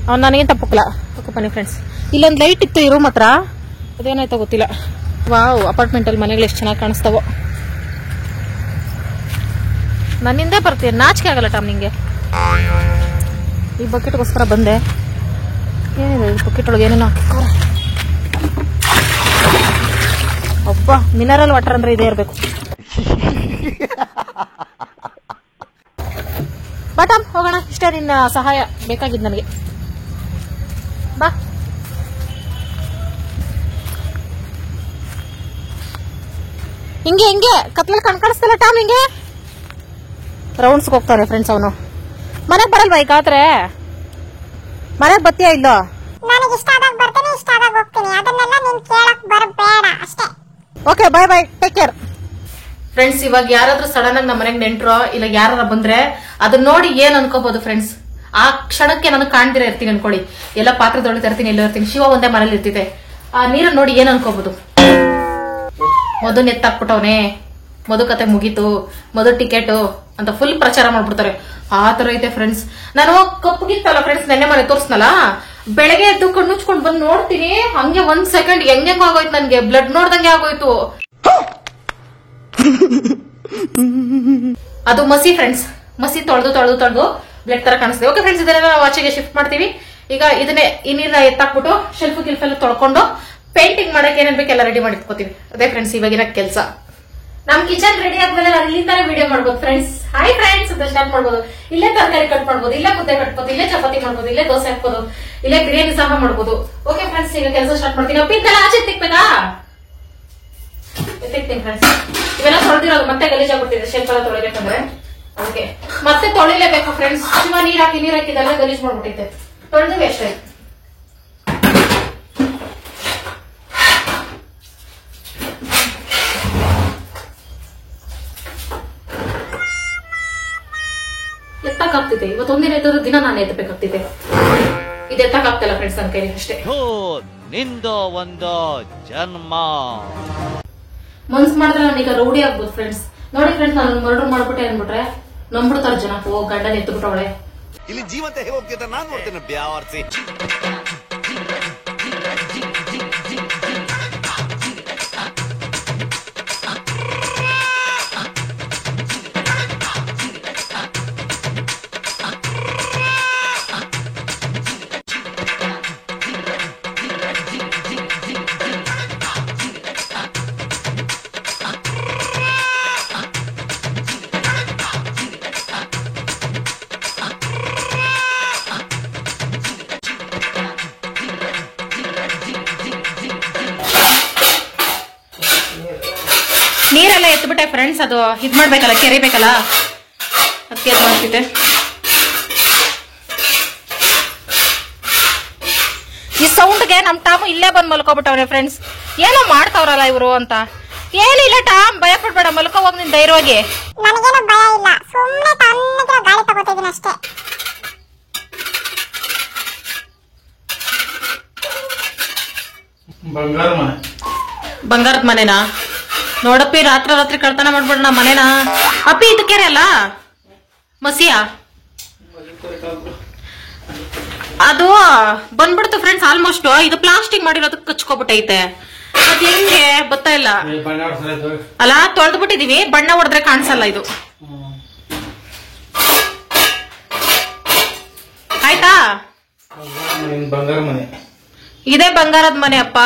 ಅವ್ನು ನನಗಿಂತ ಪುಕ್ಲ. ಓಕೆ ಬನ್ನಿ ಫ್ರೆಂಡ್ಸ್, ಇಲ್ಲೊಂದು ಲೈಟ್ ಇತ್ತು ಈ ರೂಮ್ ಹತ್ರ, ಅದೇನಾಯ್ತೋ ಗೊತ್ತಿಲ್ಲ. ವಾವ್, ಅಪಾರ್ಟ್ಮೆಂಟ್ ಅಲ್ಲಿ ಮನೆಗಳು ಎಷ್ಟು ಚೆನ್ನಾಗಿ ಕಾಣಿಸ್ತಾವೋ. ನನ್ನಿಂದೇ ಬರ್ತೀನಿ, ನಾಚಿಕೆ ಆಗಲ್ಲ ಟಾಮ್ ನಿಂಗೆ. ಈ ಬಕೆಟ್ಗೋಸ್ಕರ ಬಂದೆ. ಏನಿದೆ ಈ ಬಕೆಟ್ ಒಳಗೆ? ಏನೇನೋ ಹಾಕಿಕೋ. ಒಬ್ಬ ಮಿನರಲ್ ವಾಟರ್ ಅಂದ್ರೆ ಇದೇ ಇರಬೇಕು. ಬಟಾಮ್, ಹೋಗೋಣ. ಇಷ್ಟೇ ನಿನ್ನ ಸಹಾಯ ಬೇಕಾಗಿದ್ದು ನನಗೆ. ಬಾ. ಹಿಂಗೆ ಕತ್ಲಲ್ಲಿ ಕಾಣಿಸ್ತಿಲ್ಲ ಟಾಮ್. ಹಿಂಗೆ ರೌಂಡ್ಸ್ಗೆ ಹೋಗ್ತಾನೆ ಫ್ರೆಂಡ್ಸ್ ಅವನು. ಮನೆಗೆ ಬರಲ್ವಾ ಈಗ? ಆದ್ರೆ ಮನೆಗೆ ಬತ್ತೀಯಾ ಇಲ್ಲೋ? ನನಗೆ ಇಷ್ಟ ಆದಾಗ ಬರ್ತೀನಿ, ಇಷ್ಟ ಆದಾಗ ಹೋಗ್ತೀನಿ. ಅದನ್ನೆಲ್ಲ ನೀನು ಕೇಳಕ್ ಬರಬೇಡ ಅಷ್ಟೇ. Okay, bye bye, take care. Friends ಇವಾಗ ಯಾರಾದ್ರೂ ಸಡನ್ ಆಗಿ ನಮ್ಮ ಮನೆಗೆ ನೆಂಟ್ರೋ ಇಲ್ಲ ಯಾರ ಬಂದ್ರೆ ಅದನ್ನ ನೋಡಿ ಏನ್ ಅನ್ಕೋಬಹುದು ಫ್ರೆಂಡ್ಸ್. ಆ ಕ್ಷಣಕ್ಕೆ ನಾನು ಕಾಣ್ದಿರ ಇರ್ತೀನಿ ಅನ್ಕೊಳ್ಳಿ, ಎಲ್ಲ ಪಾತ್ರೆ ತೊಳಿತಾ ಇರ್ತೀನಿ, ಎಲ್ಲ ಇರ್ತೀನಿ, ಶಿವ ಒಂದೇ ಮನೇಲಿ ಇರ್ತಿದೆ. ಆ ನೀರನ್ನ ನೋಡಿ ಏನ್ ಅನ್ಕೋಬಹುದು, ಮಧು ನೆತ್ತಾಕ್ಬಿಟ್ಟವನೆ, ಮಧು ಕತೆ ಮುಗೀತು, ಮಧು ಟಿಕೆಟ್ ಅಂತ ಫುಲ್ ಪ್ರಚಾರ ಮಾಡ್ಬಿಡ್ತಾರೆ. ಆ ತರ ಐತೆ ಫ್ರೆಂಡ್ಸ್. ನಾನು ಕಪ್ಪುಗಿತ್ತಲ್ಲ ಫ್ರೆಂಡ್ಸ್, ನೆನ್ನೆ ಮನೆ ತೋರ್ಸ್ನಲ್ಲ, ಬೆಳಗ್ಗೆ ಎದ್ದು ಕಣ್ಣು ಮುಚ್ಕೊಂಡ್ ಬಂದ್ ನೋಡ್ತೀನಿ, ಹಂಗೆ 1 ಸೆಕೆಂಡ್ ಹೆಂಗ್ ಆಗೋಯ್ತು, ನನ್ಗೆ ಬ್ಲಡ್ ನೋಡ್ದಂಗೆ ಆಗೋಯ್ತು. ಅದು ಮಸಿ ಫ್ರೆಂಡ್ಸ್, ಮಸಿ ತೊಳೆದು ಬ್ಲಡ್ ತರ ಕಾಣಿಸ್ತದೆ. ಓಕೆ ಫ್ರೆಂಡ್ಸ್, ಇದನ್ನೆಲ್ಲ ನಾವು ಆಚೆಗೆ ಶಿಫ್ಟ್ ಮಾಡ್ತೀವಿ. ಈಗ ಇದನ್ನೇ ಈ ನೀರನ್ನ ಎತ್ತಾಕ್ಬಿಟ್ಟು ಶೆಲ್ಫ್ ಗಿಲ್ಫ್ ಎಲ್ಲ ತೊಳ್ಕೊಂಡು ಪೇಂಟಿಂಗ್ ಮಾಡಕ್ಕೆ ಏನೇನ್ ಬೇಕೆಲ್ಲ ರೆಡಿ ಮಾಡಿ ಇಟ್ಕೋತೀವಿ. ಅದೇ ಫ್ರೆಂಡ್ಸ್ ಇವಾಗಿನ ಕೆಲಸ. ನಮ್ ಕಿಚನ್ ರೆಡಿ ಆದ್ಮೇಲೆ ನಾನು ಇಲ್ಲಿಂದಾನೆ ವಿಡಿಯೋ ಮಾಡ್ಬೋದು ಫ್ರೆಂಡ್ಸ್. ಹಾಯ್ ಫ್ರೆಂಡ್ಸ್ ಅಂತ ಸ್ಟಾರ್ಟ್ ಮಾಡ್ಬೋದು. ಇಲ್ಲೇ ತರಕಾರಿ ಕಟ್ ಮಾಡ್ಬೋದು, ಇಲ್ಲೇ ಮುದ್ದೆ ಕಟ್ಬೋದು, ಇಲ್ಲೇ ಚಪಾತಿ ಮಾಡ್ಬೋದು, ಇಲ್ಲೇ ದೋಸೆ ಹಾಕ್ಬೋದು, ಇಲ್ಲೇ ಬಿರಿಯಾನಿ ಸಹ ಮಾಡ್ಬೋದು. ಓಕೆ ಫ್ರೆಂಡ್ಸ್, ಈಗ ಕೆಲಸ ಸ್ಟಾರ್ಟ್ ಮಾಡ್ತೀನಿ. ಪಿಂಕ್ ಎಲ್ಲ ಆಚೆ ತಿಕ್ಬೇಕಾ? ಎತ್ತಿಕ್ತೀನಿ ಫ್ರೆಂಡ್ಸ್. ಇವೆಲ್ಲ ತೊಳೆದಿರೋದು ಮತ್ತೆ ಗಲೀಜಾಗ್ಬಿಟ್ಟಿದೆ, ಶೆಲ್ಫ್ ಎಲ್ಲ ತೊಳಿಬೇಕಂದ್ರೆ ಅದಕ್ಕೆ ಮತ್ತೆ ತೊಳಿಲೇಬೇಕು ಫ್ರೆಂಡ್ಸ್. ಸುಮ್ಮನೆ ನೀರ್ ಹಾಕಿದೆಲ್ಲ ಗಲೀಜ್ ಮಾಡ್ಬಿಟ್ಟಿದ್ದೆ, ತೊಳೆದು ಅಷ್ಟೇ. ಎತ್ತಕ್ಕಾಗ್ತಿದೆ, ಇವತ್ತೊಂದಿನ ಎತ್ತದ ದಿನ ನಾನು ಎತ್ತಬೇಕಾಗ್ತಿದೆ. ಇದು ಎತ್ತಕ್ಕಾಗ್ತಿಲ್ಲ ಫ್ರೆಂಡ್ಸ್ ನನ್ನ ಕೈಲಿ ಅಷ್ಟೇ. ನಿಂದು ಒಂದು ಜನ್ಮ ಮನ್ಸ್ ಮಾಡಿದ್ರೆ ನಾನೀಗ ರೌಡಿ ಆಗ್ಬೋದು ಫ್ರೆಂಡ್ಸ್. ನೋಡಿ ಫ್ರೆಂಡ್ಸ್, ನಾನು ಮರ್ಡರ್ ಮಾಡ್ಬಿಟ್ಟೆ ಅನ್ಬಿಟ್ರೆ ನಂಬಿಡ್ತಾರ ಜನ. ಓ ಗಂಡನ ಎತ್ತುಬಿಟ್ಟವಳೆ, ಇಲ್ಲಿ ಜೀವಂತ ಹೇಗೆ ಹೋಗ್ತಿದ್ದ ನಾನು ನೋಡ್ತೇನೆ ಬ್ಯಾವರ್ಸಿ. ನೀರೆಲ್ಲ ಎತ್ಬಿಟ್ಟೆ ಫ್ರೆಂಡ್ಸ್. ಅದು ಇದ್ ಮಾಡ್ಬೇಕಲ್ಲ, ಕೆರಿಬೇಕಲ್ಲ, ಅದಕ್ಕೆ ಮಾಡ್ತಿದ್ದೆ. ಈ ಸೌಂಡ್ಗೆ ನಮ್ ಟಾಮು ಇಲ್ಲೇ ಬಂದ್ ಮಲ್ಕೊಬಿಟ್ಟವ್ರೆ ಫ್ರೆಂಡ್ಸ್. ಏನೋ ಮಾಡ್ತಾವ್ರಲ್ಲ ಇವರು ಅಂತ. ಏನಿಲ್ಲ ಟಾಮ್, ಭಯ ಪಡ್ಬೇಡ, ಮಲ್ಕೋ ಹೋಗ್ ನಿನ್ ಧೈರ್ಯವಾಗಿ. ನನಗೇನು ಭಯ ಇಲ್ಲ, ಸುಮ್ಮನೆ ತಣ್ಣಗಿರೋ ಗಾಳಿ ತಗೋತಿದ್ದೀನಿ ಅಷ್ಟೇ. ಬಂಗಾರದ ಮನೆನಾ? ನೋಡಪ್ಪಿ, ರಾತ್ರಿ ಕಳ್ತನ ಮಾಡ್ಬಿಡ ಮನೇನ. ಅಪ್ಪಿ ಇದು ಕೆರೆ ಅಲ್ಲ ಮಸಿಯಾ? ಅದು ಬಂದ್ಬಿಡ್ತು ಫ್ರೆಂಡ್ಸ್ ಆಲ್ಮೋಸ್ಟ್. ಇದು ಪ್ಲಾಸ್ಟಿಕ್ ಮಾಡಿರೋದಕ್ಕೆ ಕಚ್ಕೊಬಿಟ್ಟೈತೆ. ಅದ್ ಹೆಂಗೆ ಗೊತ್ತಾ ಇಲ್ಲ ಅಲ್ಲ, ತೊಳೆದ್ಬಿಟ್ಟಿದೀವಿ, ಬಣ್ಣ ಹೊಡೆದ್ರೆ ಕಾಣಿಸಲ್ಲ ಇದು. ಆಯ್ತಾ? ಇದೇ ಬಂಗಾರದ ಮನೆ ಅಪ್ಪ.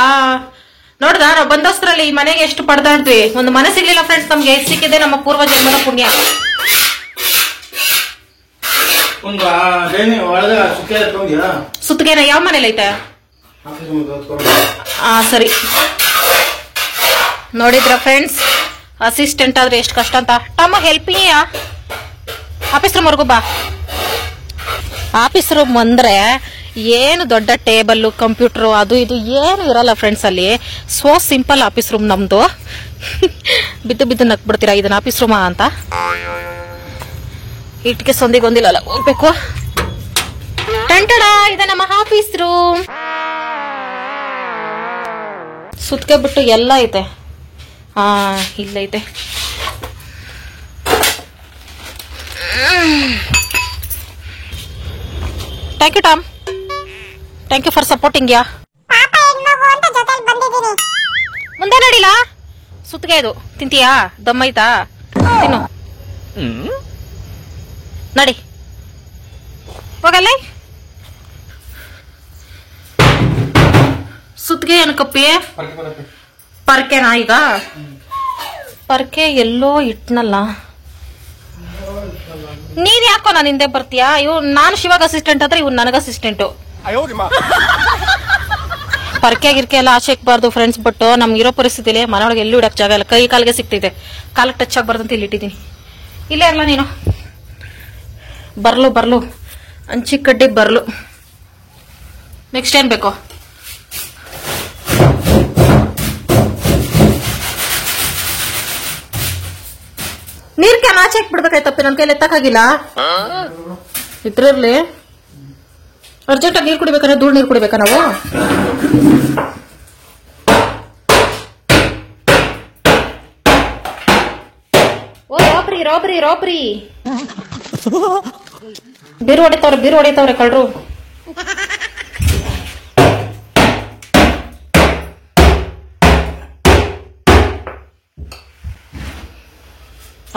ನೋಡ್ದ, ನಾವು ಬಂದೋಸ್ತ್ರಲ್ಲಿ ಈ ಮನೆಗೆ ಎಷ್ಟು ಪಡ್ದಾಡ್ತೀವಿ. ಒಂದು ಮನೆ ಸಿಗ್ಲಿಲ್ಲ ಫ್ರೆಂಡ್ಸ್ ನಮ್ಗೆ, ಎಷ್ಟು ಸಿಕ್ಕಿದೆ ನಮ್ಮ ಪೂರ್ವ ಜನ್ಮದ ಪುಣ್ಯ. ಸುತ್ತಿಗೆನ ಯಾವ ಮನೇಲಿ ಐತೆ? ಸರಿ, ನೋಡಿದ್ರ ಫ್ರೆಂಡ್ಸ್, ಅಸಿಸ್ಟೆಂಟ್ ಆದ್ರೆ ಎಷ್ಟು ಕಷ್ಟ ಅಂತ. ಟಮ್ಮ ಹೆಲ್ಪ್ ಆಫೀಸ್ ರೂಮ್ ವರ್ಗು ಬಾ. ಆಫೀಸ್ ರೂಮ್ ಅಂದ್ರೆ ಏನು ದೊಡ್ಡ ಟೇಬಲ್, ಕಂಪ್ಯೂಟರ್, ಅದು ಇದು ಏನು ಇರಲ್ಲ ಫ್ರೆಂಡ್ಸ್ ಅಲ್ಲಿ. ಸೋ ಸಿಂಪಲ್ ಆಫೀಸ್ ರೂಮ್ ನಮ್ದು. ಬಿದ್ದು ನಕ್ಬಿಡ್ತೀರಾ ಇದನ್ನ ಆಫೀಸ್ ರೂಮಾ ಅಂತ. ಇಟ್ಗೆ ಸಂದಿಗೊಂದಿಲ್ಲ ಹೋಗ್ಬೇಕು. ಟಂಟಡ, ಇದೆ ನಮ್ಮ ಆಫೀಸ್ ರೂಮ್. ಸುತ್ಕೆ ಬಿಟ್ಟು ಎಲ್ಲ ಐತೆ. ಇಲ್ಲೈತೆ. Thank you Tom, thank you for supporting. ಮುಂದೆ ನಡಿಲ್ಲ, ಸುತ್ತಿಗೆ ಇದು ತಿಂತೀಯಾ? ದಮ್ಮೈತಾ? ತಿನ್ನು, ನಡಿ ಹೋಗಲ್ಲ. ಸುತ್ತಿಗೆ ಏನಕ್ಕಪ್ಪಿ? ಪರ್ಕೆನಾ? ಈಗ ಪರ್ಕೆ ಎಲ್ಲೋ ಇಟ್ನಲ್ಲ. ನೀನ್ ಯಾಕೋ ನಾನು ಹಿಂದೆ ಬರ್ತೀಯಾ? ಇವ್ ನಾನು ಶಿವಾಗ ಅಸಿಸ್ಟೆಂಟ್ ಆದ್ರೆ ಇವ್ ನನಗ ಅಸಿಸ್ಟೆಂಟು. ಪರ್ಕೆ ಗಿರ್ಕೆ ಎಲ್ಲ ಆಚೆ ಇಕ್ಬಾರ್ದು ಫ್ರೆಂಡ್ಸ್. ಬಟ್ ನಮ್ಗೆ ಇರೋ ಪರಿಸ್ಥಿತಿಲಿ ಮನೆಯೊಳಗೆ ಎಲ್ಲೂ ಇಡಕ್ ಜಾಗ ಇಲ್ಲ. ಕೈ ಕಾಲಿಗೆ ಸಿಕ್ತಿದೆ, ಕಾಲಿಗೆ ಟಚ್ ಆಗ್ಬಾರ್ದು ಅಂತ ಇಲ್ಲಿ ಇಟ್ಟಿದ್ದೀನಿ. ಇಲ್ಲೇ ಅಲ್ಲ ನೀನು. ಬರ್ಲು ಅಂಚಿ ಕಡ್ಡಿ ಬರ್ಲು. ನೆಕ್ಸ್ಟ್ ಏನ್ ಬೇಕು? ಆಚೆ ಬಿಡ್ಬೇಕಾಯ್ತಪ್ಪಿ, ನನ್ ಕೈಲಿ ಎತ್ತಕ್ಕಾಗಿಲ್ಲ. ಇದ್ರಲ್ಲಿ ಅರ್ಜೆಂಟ್ ಆಗಿ ನೀರ್ ಕುಡಿಬೇಕಾದ್ರೆ ಧೂಳ್ ನೀರ್ ಕುಡಿಬೇಕಾ ನಾವು? ಓ ರಾಬ್ರಿ ರಾಬ್ರಿ ರಾಬ್ರಿ, ಬೀರು ಹೊಡಿತಾವ್ರೆ ಕಳ್ರು.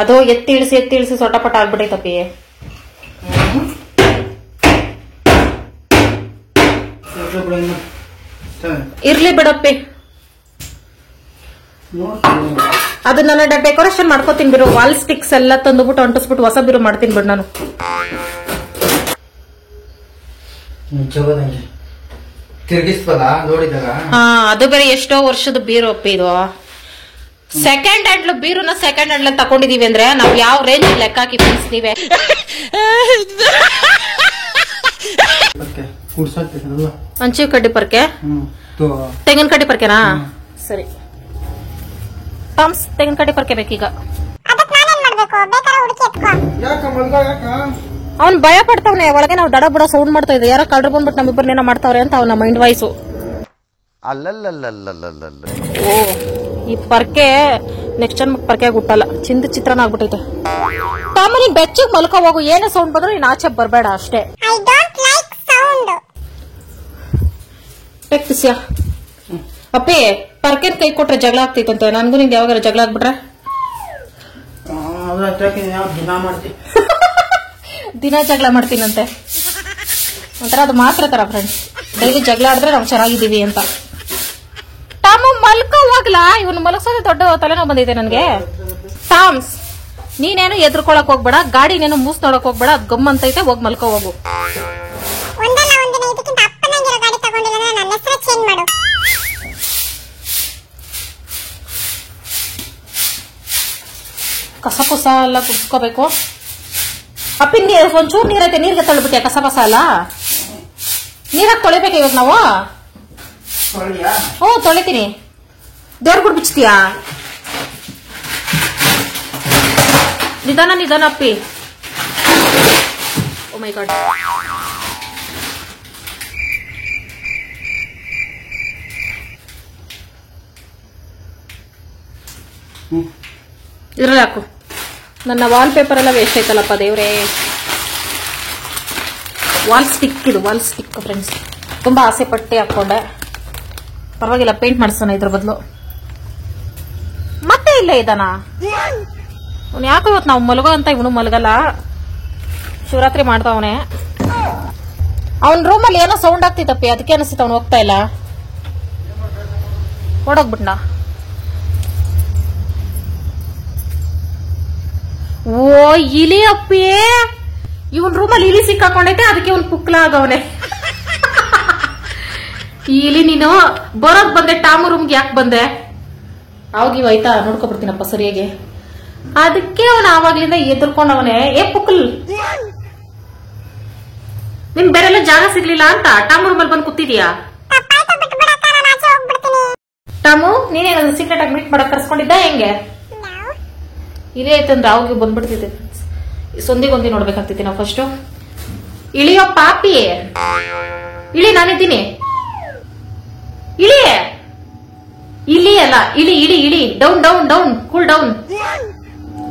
ಅದು ಎತ್ತಿ ಇಳಿಸಿ ಸೊಟಪಟ ಆಗ್ಬಿಟ್ಟೈತಪ್ಪಿ. ಇರ್ಲಿ ಬಿಡಪ್ಪಿ, ಅದನ್ನ ಡೆಕೋರೇಷನ್ ಮಾಡ್ಕೋತೀನಿ ಬಿಡು. ವಾಲ್ ಸ್ಟಿಕ್ಸ್ ಎಲ್ಲ ತಂದುಬಿಟ್ಟು ಅಂಟಿಸ್ಬಿಟ್ಟು ಹೊಸ ಬೀರು ಮಾಡ್ತೀನಿ ಬಿಡು ನಾನು. ತಿರ್ಗಿಸ್ತಲ್ಲ ನೋಡಿದಾಗ. ಹಾ, ಅದು ಬೇರೆ ಎಷ್ಟೋ ವರ್ಷದ ಬೀರು ಅಪ್ಪಿ ಇದು. ಸೆಕೆಂಡ್ ಹ್ಯಾಂಡ್ ಬೀರುನ ಸೆಕೆಂಡ್ ಹ್ಯಾಂಡ್ ತಕೊಂಡಿದೀವಿ ಅಂದ್ರೆ ನಾವ್ ಯಾವ ರೇಂಜ್ ಲೆಕ್ಕ ಹಾಕಿ ಫ್ರೆಂಡ್ಸ್ ನೀವೇ. ಹಂಚಿವ್ ಕಡ್ಡಿ ಪರ್ಕೆ, ತೆಂಗಿನ ಕಡ್ಡಿ ಪರ್ಕೆನಾ? ಸರಿ, ಟಾಮ್ಸ್ ತೆಂಗಿನ ಕಡ್ಡಿ ಪರ್ಕೆ ಬೇಕೀಗ. ಅವ್ನ್ ಭಯ ಪಡ್ತಾವನೆ ಒಳಗೆ. ನಾವು ದಡ ಬಡ ಸೌಂಡ್ ಮಾಡ್ತಾ ಇದ್ದೆ, ಯಾರೋ ಕಳ್ರು ಬಂದ್ಬಿಟ್ಟು ನಮ್ಮಿಬ್ಬರನ್ನೇನೋ ಮಾಡ್ತಾವ್ರೆ ಅಂತ ಅವನ ಮೈಂಡ್ ವಾಯ್ಸು. ಓ, ಈ ಪರ್ಕೆ ನೆಕ್ಸ್ಟ್ ಟೈಮ್ ಪರ್ಕೆ ಹುಟ್ಟಲ್ಲ, ಚಿತ್ರನ ಆಗ್ಬಿಟ್ಟೈತೆ. ತಾಮನಿ ಬೆಚ್ಚಗ್ ಮಲ್ಕೋ ಹೋಗು, ಏನೇ ಸೌಂಡ್ ಬಂದ್ರು ನೀನ್ ಆಚೆ ಬರ್ಬೇಡ ಅಷ್ಟೇ. ಟೆಕ್ಸಿಯಾ ಅಪ್ಪಿ, ಪರ್ಕೆನ್ ಕೈ ಕೊಟ್ರೆ ಜಗಳ ಆಗ್ತೈತಂತೆ. ನನ್ಗೂ ನಿಂಗೆ ಯಾವಾಗಾರ ಜಗಳ ಆಗ್ಬಿಟ್ರೆ ದಿನ ಜಗಳ ಮಾಡ್ತೀನಂತೆ. ಒಂಥರ ಅದು ಮಾತ್ರ ತರ ಫ್ರೆಂಡ್ಸ್, ಡೈಲಿ ಜಗಳ ಆಡಿದ್ರೆ ನಾವು ಚೆನ್ನಾಗಿದ್ದೀವಿ ಅಂತ. ಟಾಮು ಮಲ್ಕೋ ಹೋಗ್ಲಾ, ಇವನು ಮಲಗ್ಸೋದೇ ದೊಡ್ಡ ತಲೆನೋವು ಬಂದಿದೆ ನನ್ಗೆ. ಟಾಮ್ಸ್, ನೀನೇನು ಎದ್ರಕೊಳಕ್ ಹೋಗ್ಬೇಡ, ಗಾಡಿನೇನು ಮೂಸ್ ನೋಡಕ್ ಹೋಗ್ಬೇಡ, ಅದ್ ಗಮ್ ಅಂತೈತೆ, ಹೋಗ್ ಮಲ್ಕೋ ಹೋಗು. ಕಸ ಪುಸ ಎಲ್ಲ ಕುಡ್ಸ್ಕೋಬೇಕು. ಅಪ್ಪಿ ಒಂಚೂರು ನೀರೈತೆ, ನೀರ್ಗೆ ತಳ್ಬಿಟ್ಟೆ ಕಸ ಪಸ ಎಲ್ಲ. ನೀರಾಗ ತೊಳಿಬೇಕು ಇವಾಗ ನಾವು. ಹ್ಞೂ ತೊಳಿತೀನಿ. ದೇವ್ರ ಗುಡ್ ಬಿಚ್ತೀಯಾ? ನಿಧಾನ ಅಪ್ಪಿ. ಓ ಮೈ ಗಾಡ್. ಇದ್ರಲ್ಲಿ ಹಾಕು. ನನ್ನ ವಾಲ್ ಪೇಪರ್ ಎಲ್ಲ ವೇಸ್ಟ್ ಆಯ್ತಲ್ಲಪ್ಪ ದೇವ್ರೇ. ವಾಲ್ ಸ್ಟಿಕ್ ಇದು, ವಾಲ್ ಸ್ಟಿಕ್ ಫ್ರೆಂಡ್ಸ್. ತುಂಬಾ ಆಸೆ ಪಟ್ಟೆ ಹಾಕೊಂಡೆ, ಪರವಾಗಿಲ್ಲ, ಪೇಂಟ್ ಮಾಡಿಸೋಣ ಇದ್ರ ಬದಲು. ಮತ್ತೆ ಇಲ್ಲ ಇದಾನ ಅವ್ನು. ಯಾಕೋ ಇವತ್ತು ನಾವು ಮಲಗೋ ಅಂತ ಇವನು ಮಲಗಲ್ಲ, ಶಿವರಾತ್ರಿ ಮಾಡ್ತಾವನೆ. ಅವನ್ ರೂಮಲ್ಲಿ ಏನೋ ಸೌಂಡ್ ಆಗ್ತಿತ್ತಪ್ಪಿ, ಅದಕ್ಕೆ ಅನಿಸುತ್ತೆ ಅವ್ನು ಹೋಗ್ತಾ ಇಲ್ಲ. ಓಡೋಗ್ಬಿಟ್ನಾ? ಓ ಇಲಿ ಅಪ್ಪಿ, ಇವನ್ ರೂಮಲ್ಲಿ ಇಲಿ ಸಿಕ್ಕಾಕೊಂಡೈತೆ, ಅದಕ್ಕೆ ಇವನ್ ಪುಕ್ಲ ಆಗವನೆ. ಇಲಿ ನೀನು ಬರೋದ್ ಬಂದೆ, ಟಾಮು ರೂಮ್ಗೆ ಯಾಕೆ ಬಂದೆ? ಅವಾಗಿವ್ ಆಯ್ತಾ, ನೋಡ್ಕೊಬಿಡ್ತೀನಪ್ಪ ಸರಿಯಾಗಿ. ಅದಕ್ಕೆ ಅವನು ಆವಾಗ್ಲಿಂದ ಎದುರ್ಕೊಂಡವನೆ. ಏ ಪುಕ್ಲ್, ನಿಮ್ ಬೇರೆಲ್ಲ ಜಾಗ ಸಿಗ್ಲಿಲ್ಲ ಅಂತ ಟಾಮು ರೂಮಲ್ಲಿ ಬಂದು ಕೂತಿದ್ಯಾ? ಟಾಮು, ನೀನೇನಾದ್ರು ಸೀಕ್ರೆಟ್ ಆಗಿ ಮೀಟ್ ಮಾಡಕ್ ಕರ್ಸ್ಕೊಂಡಿದ್ದ ಹೆಂಗೆ? ಇದೇ ಐತಂದ್ರೆ ಅವಾಗ ಬಂದ್ಬಿಡ್ತಿದ್ದೆ. ಸೊಂದಿಗೊಂದಿ ನೋಡ್ಬೇಕಾಗ್ತೈತಿ ನಾವು ಫಸ್ಟ್. ಇಳಿಯೋ ಪಾಪಿ, ಇಳಿ, ನಾನಿದ್ದೀನಿ. ಇಳಿ, ಇಲಿ ಅಲ್ಲ, ಇಳಿ ಇಳಿ ಇಳಿ. Down down down, cool down.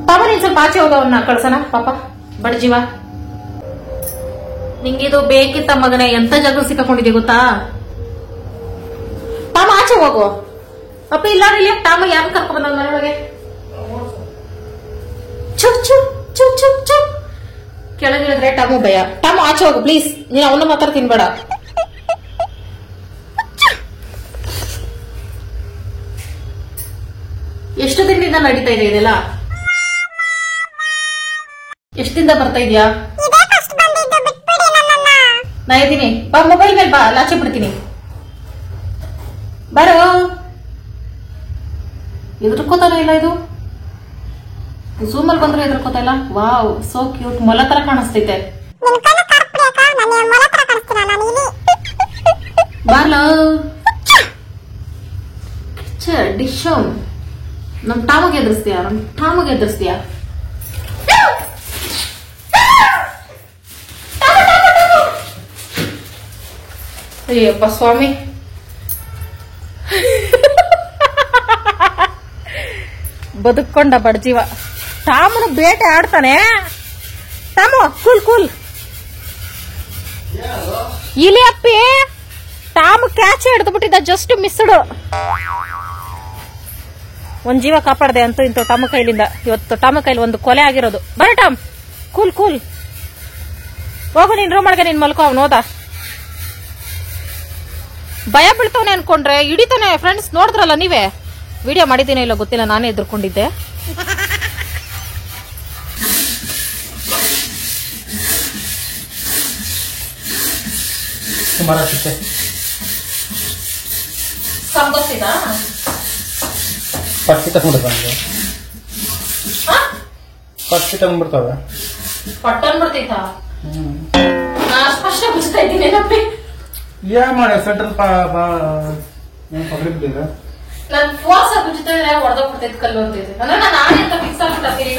ಪಾಪ ನೀನ್ ಸ್ವಲ್ಪ ಆಚೆ ಹೋಗವನ್ನ ಕಳ್ಸೋಣ ಪಾಪ, ಬಡ ಜೀವ. ನಿಂಗಿದು ಬೇಕಿತ್ತ ಮಗನೇ, ಎಂತ ಜಾಗ ಸಿಕ್ಕಾಕೊಂಡಿದ್ಯ ಗೊತ್ತಾ? ಪಾಪ ಆಚೆ ಹೋಗು. ಅಪ್ಪ ಇಲ್ಲ ಇಲ್ಲಿ ಟಾಮ ಯಾರು ಕರ್ಕೊಂಡ್ ಬಂದ ಮನೆಯೊಳಗೆ? ಚುಪ್ ಚುಪ್ ಚುಪ್ ಚುಪ್ ಚುಪ್. ಕೆಳಗಿಳಿದ್ರೆ ಟಾಮು ಭಯ. ಟಾಮು ಆಚೆ ಹೋಗು ಪ್ಲೀಸ್, ನೀನ್ ಅವನ್ನ ಮಾತ್ರ ತಿನ್ಬೇಡ. ಎಷ್ಟು ದಿನದಿಂದ ನಡೀತಾ ಇದೆ ಇದೆಲ್ಲ? ಎಷ್ಟಿಂದ ಬರ್ತಾ ಇದ್ಯಾ? ನಾ ಇದ್ದೀನಿ ಬಾ, ಮೊಬೈಲ್ ಮೇಲೆ ಬಾ, ಲಾಚೆ ಬಿಡ್ತೀನಿ. ಬಾರೋ. ಎದುರ್ಕೋತಾನ ಇಲ್ಲ ಇದು? ಝೂಮ್ ಅಲ್ಲಿ ಬಂದ್ರೆ ಎದುರ್ಕೋತಾ ಇಲ್ಲ. ವಾವ್, ಸೋ ಕ್ಯೂಟ್, ಮೊಲ ತರ ಕಾಣಿಸ್ತೈತೆ. ಬಾರ್ಲ ಡಿಶ್. ನಮ್ ಟಾಮಗೆ ಎದುರಿಸ್ತೀಯ? ನಮ್ ಟಾಮಗೆ ಎದುರಿಸ್ತೀಯ? ಅಯ್ಯಪ್ಪ ಸ್ವಾಮಿ, ಬದುಕೊಂಡ ಬಡ್ಜೀವ. ಟಾಮನು ಬೇಟೆ ಆಡ್ತಾನೆ. Tom cool cool. ಇಲಿ ಅಪ್ಪಿ, ಟಾಮು ಕ್ಯಾಚ್ ಹಿಡಿದು ಬಿಟ್ಟಿದ್ದ, ಜಸ್ಟ್ ಮಿಸ್ಡು. ಒಂದ್ ಜೀವ ಕಾಪಾಡ್ದೆ ಅಂತೂ ಇಂತೂ ಟಾಮ ಕೈಲಿಂದ. ಇವತ್ತು ಟಾಮ ಕೈಲಿ ಒಂದು ಕೊಲೆ ಆಗಿರೋದು. ಬರ ಟಾಮ್, ಕೂಲ್ ಕೂಲ್. ಹೋಗು ನೀನ್ ರೂಮ್ ಒಳಗೆ, ನೀನ್ ಮಲ್ಕೋ. ಅವ್ನು ಹೋದ. ಭಯ ಬೀಳ್ತವನೆ ಅನ್ಕೊಂಡ್ರೆ ಹಿಡಿತಾನೆ. ಫ್ರೆಂಡ್ಸ್ ನೋಡಿದ್ರಲ್ಲ ನೀವೇ, ವಿಡಿಯೋ ಮಾಡಿದ್ದೀನೋ ಇಲ್ಲ ಗೊತ್ತಿಲ್ಲ, ನಾನೇ ಎದುರ್ಕೊಂಡಿದ್ದೆ. ಸಂಬಸ್ಸಿನ ಪಟ್ಟಿ ತಗೊಂಡ್ಬಿಡ್ತಾವೆ. ಪಟ್ಟಿ ತಗೊಂಡ್ಬಿಡ್ತಾವೆ. ಪಟ್ಟನ್ ಬಿಡ್ತೈತಾ? ಸ್ಪಷ್ಟ ಬಿಡ್ತಾ ಇದ್ದೀನಿ. ಏನ್ ಮಾಡಿ ಸೆಂಟ್ರಲ್ ಪಕಡಿಬಿಟ್ಟಿದ್ರ ನನ್ ಫೋರ್ಸ್ ಬಿಡ್ತಿದ್ರೆ ಹೊಡೆದೋಗ್ಬಿಡ್ತೈತಿ ಕಲ್ಲು ಅಂತಿದ್ದೆ. ಅಂದ್ರೆ ನಾನು ಆನೆ ಅಂತ ಫಿಕ್ಸ್ ಆಗ್ಬಿಟ್ಟಾತೀನಿ.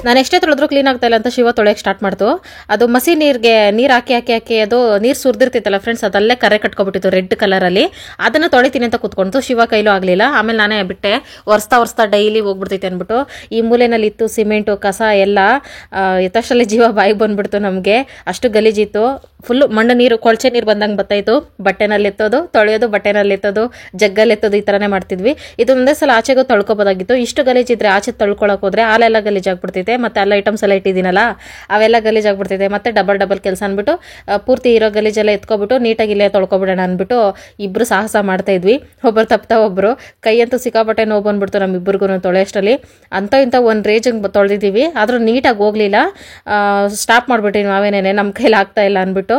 ನಾನು ಎಷ್ಟೇ ತೊಳೆದ್ರು ಕ್ಲೀನ್ ಆಗ್ತಾ ಇಲ್ಲ ಅಂತ ಶಿವ ತೊಳೆಯಕ್ಕೆ ಸ್ಟಾರ್ಟ್ ಮಾಡ್ತು. ಅದು ಮಸಿ ನೀರಿಗೆ ನೀರು ಹಾಕಿ ಹಾಕಿ ಹಾಕಿ ಅದು ನೀರು ಸುರಿದಿರ್ತಿತ್ತಲ್ಲ ಫ್ರೆಂಡ್ಸ್, ಅದಲ್ಲೇ ಕರೆ ಕಟ್ಕೊಬಿಟ್ಟಿತ್ತು ರೆಡ್ ಕಲರಲ್ಲಿ. ಅದನ್ನು ತೊಳಿತೀನಿ ಅಂತ ಕೂತ್ಕೊಂಡು ಶಿವ ಕೈಲೂ ಆಗಲಿಲ್ಲ. ಆಮೇಲೆ ನಾನೇ ಬಿಟ್ಟೆ. ಒರೆಸ್ತಾ ಡೈಲಿ ಹೋಗ್ಬಿಡ್ತೈತೆ ಅಂದ್ಬಿಟ್ಟು ಈ ಮೂಲೆನಲ್ಲಿ ಇತ್ತು ಸಿಮೆಂಟು ಕಸ ಎಲ್ಲ. ಎತ್ತಷ್ಟರಲ್ಲಿ ಜೀವ ಬಾಯಿಗೆ ಬಂದ್ಬಿಡ್ತು ನಮಗೆ. ಅಷ್ಟು ಗಲೀಜಿತ್ತು. ಫುಲ್ಲು ಮಣ್ಣು ನೀರು, ಕೊಳಚೆ ನೀರು ಬಂದಂಗೆ ಬರ್ತಾಯಿತ್ತು. ಬಟ್ಟೆನಲ್ಲಿ ಎತ್ತೋದು, ತೊಳೆಯೋದು, ಬಟ್ಟೆನಲ್ಲಿ ಎತ್ತೋದು, ಜಗ್ಗಲ್ಲಿ ಎತ್ತೋದು, ಈ ಥರನೇ ಮಾಡ್ತಿದ್ವಿ. ಇದು ಒಂದೇ ಸಲ ಆಚೆಗೂ ತೊಳ್ಕೊಬೋದಾಗಿತ್ತು. ಇಷ್ಟು ಗಲೀಜಿದ್ರೆ ಆಚೆ ತೊಳ್ಕೊಳಕ್ಕೆ ಹೋದ್ರೆ ಹಾಲೆಲ್ಲ ಗಲೀಜಾಗ್ಬಿಡ್ತೈತೆ. ಮತ್ತೆ ಎಲ್ಲ ಐಟಮ್ಸ್ ಎಲ್ಲ ಇಟ್ಟಿದ್ದೀನಲ್ಲ ಅವೆಲ್ಲ ಗಲೀಜಾಗ್ಬಿಡ್ತೈತೆ. ಮತ್ತೆ ಡಬಲ್ ಕೆಲಸ ಅಂದ್ಬಿಟ್ಟು ಪೂರ್ತಿ ಇರೋ ಗಲೀಜೆಲ್ಲ ಎತ್ಕೊಬಿಟ್ಟು ನೀಟಾಗಿ ಇಲ್ಲೇ ತೊಳ್ಕೊಬಿಡೋಣ ಅಂದ್ಬಿಟ್ಟು ಇಬ್ರು ಸಾಹಸ ಮಾಡ್ತಾ ಇದ್ವಿ. ಒಬ್ಬರು ತಪ್ತಾ ಒಬ್ರು ಕೈಯಂತೂ ಸಿಕ್ಕಾಪಟ್ಟೆ ನೋವು ಬಂದ್ಬಿಡ್ತು ನಮ್ಮಿಬ್ಬರಿಗೂ ತೊಳೆಯಷ್ಟರಲ್ಲಿ. ಅಂತ ಇಂಥ ಒಂದು ರೇಜಿಗೆ ತೊಳೆದಿದ್ದೀವಿ. ಆದರೂ ನೀಟಾಗಿ ಹೋಗ್ಲಿಲ್ಲ. ಸ್ಟಾಪ್ ಮಾಡಿಬಿಟ್ರಿ ನಾವೇನೇನೆ, ನಮ್ಮ ಕೈಲಿ ಆಗ್ತಾ ಇಲ್ಲ ಅಂದ್ಬಿಟ್ಟು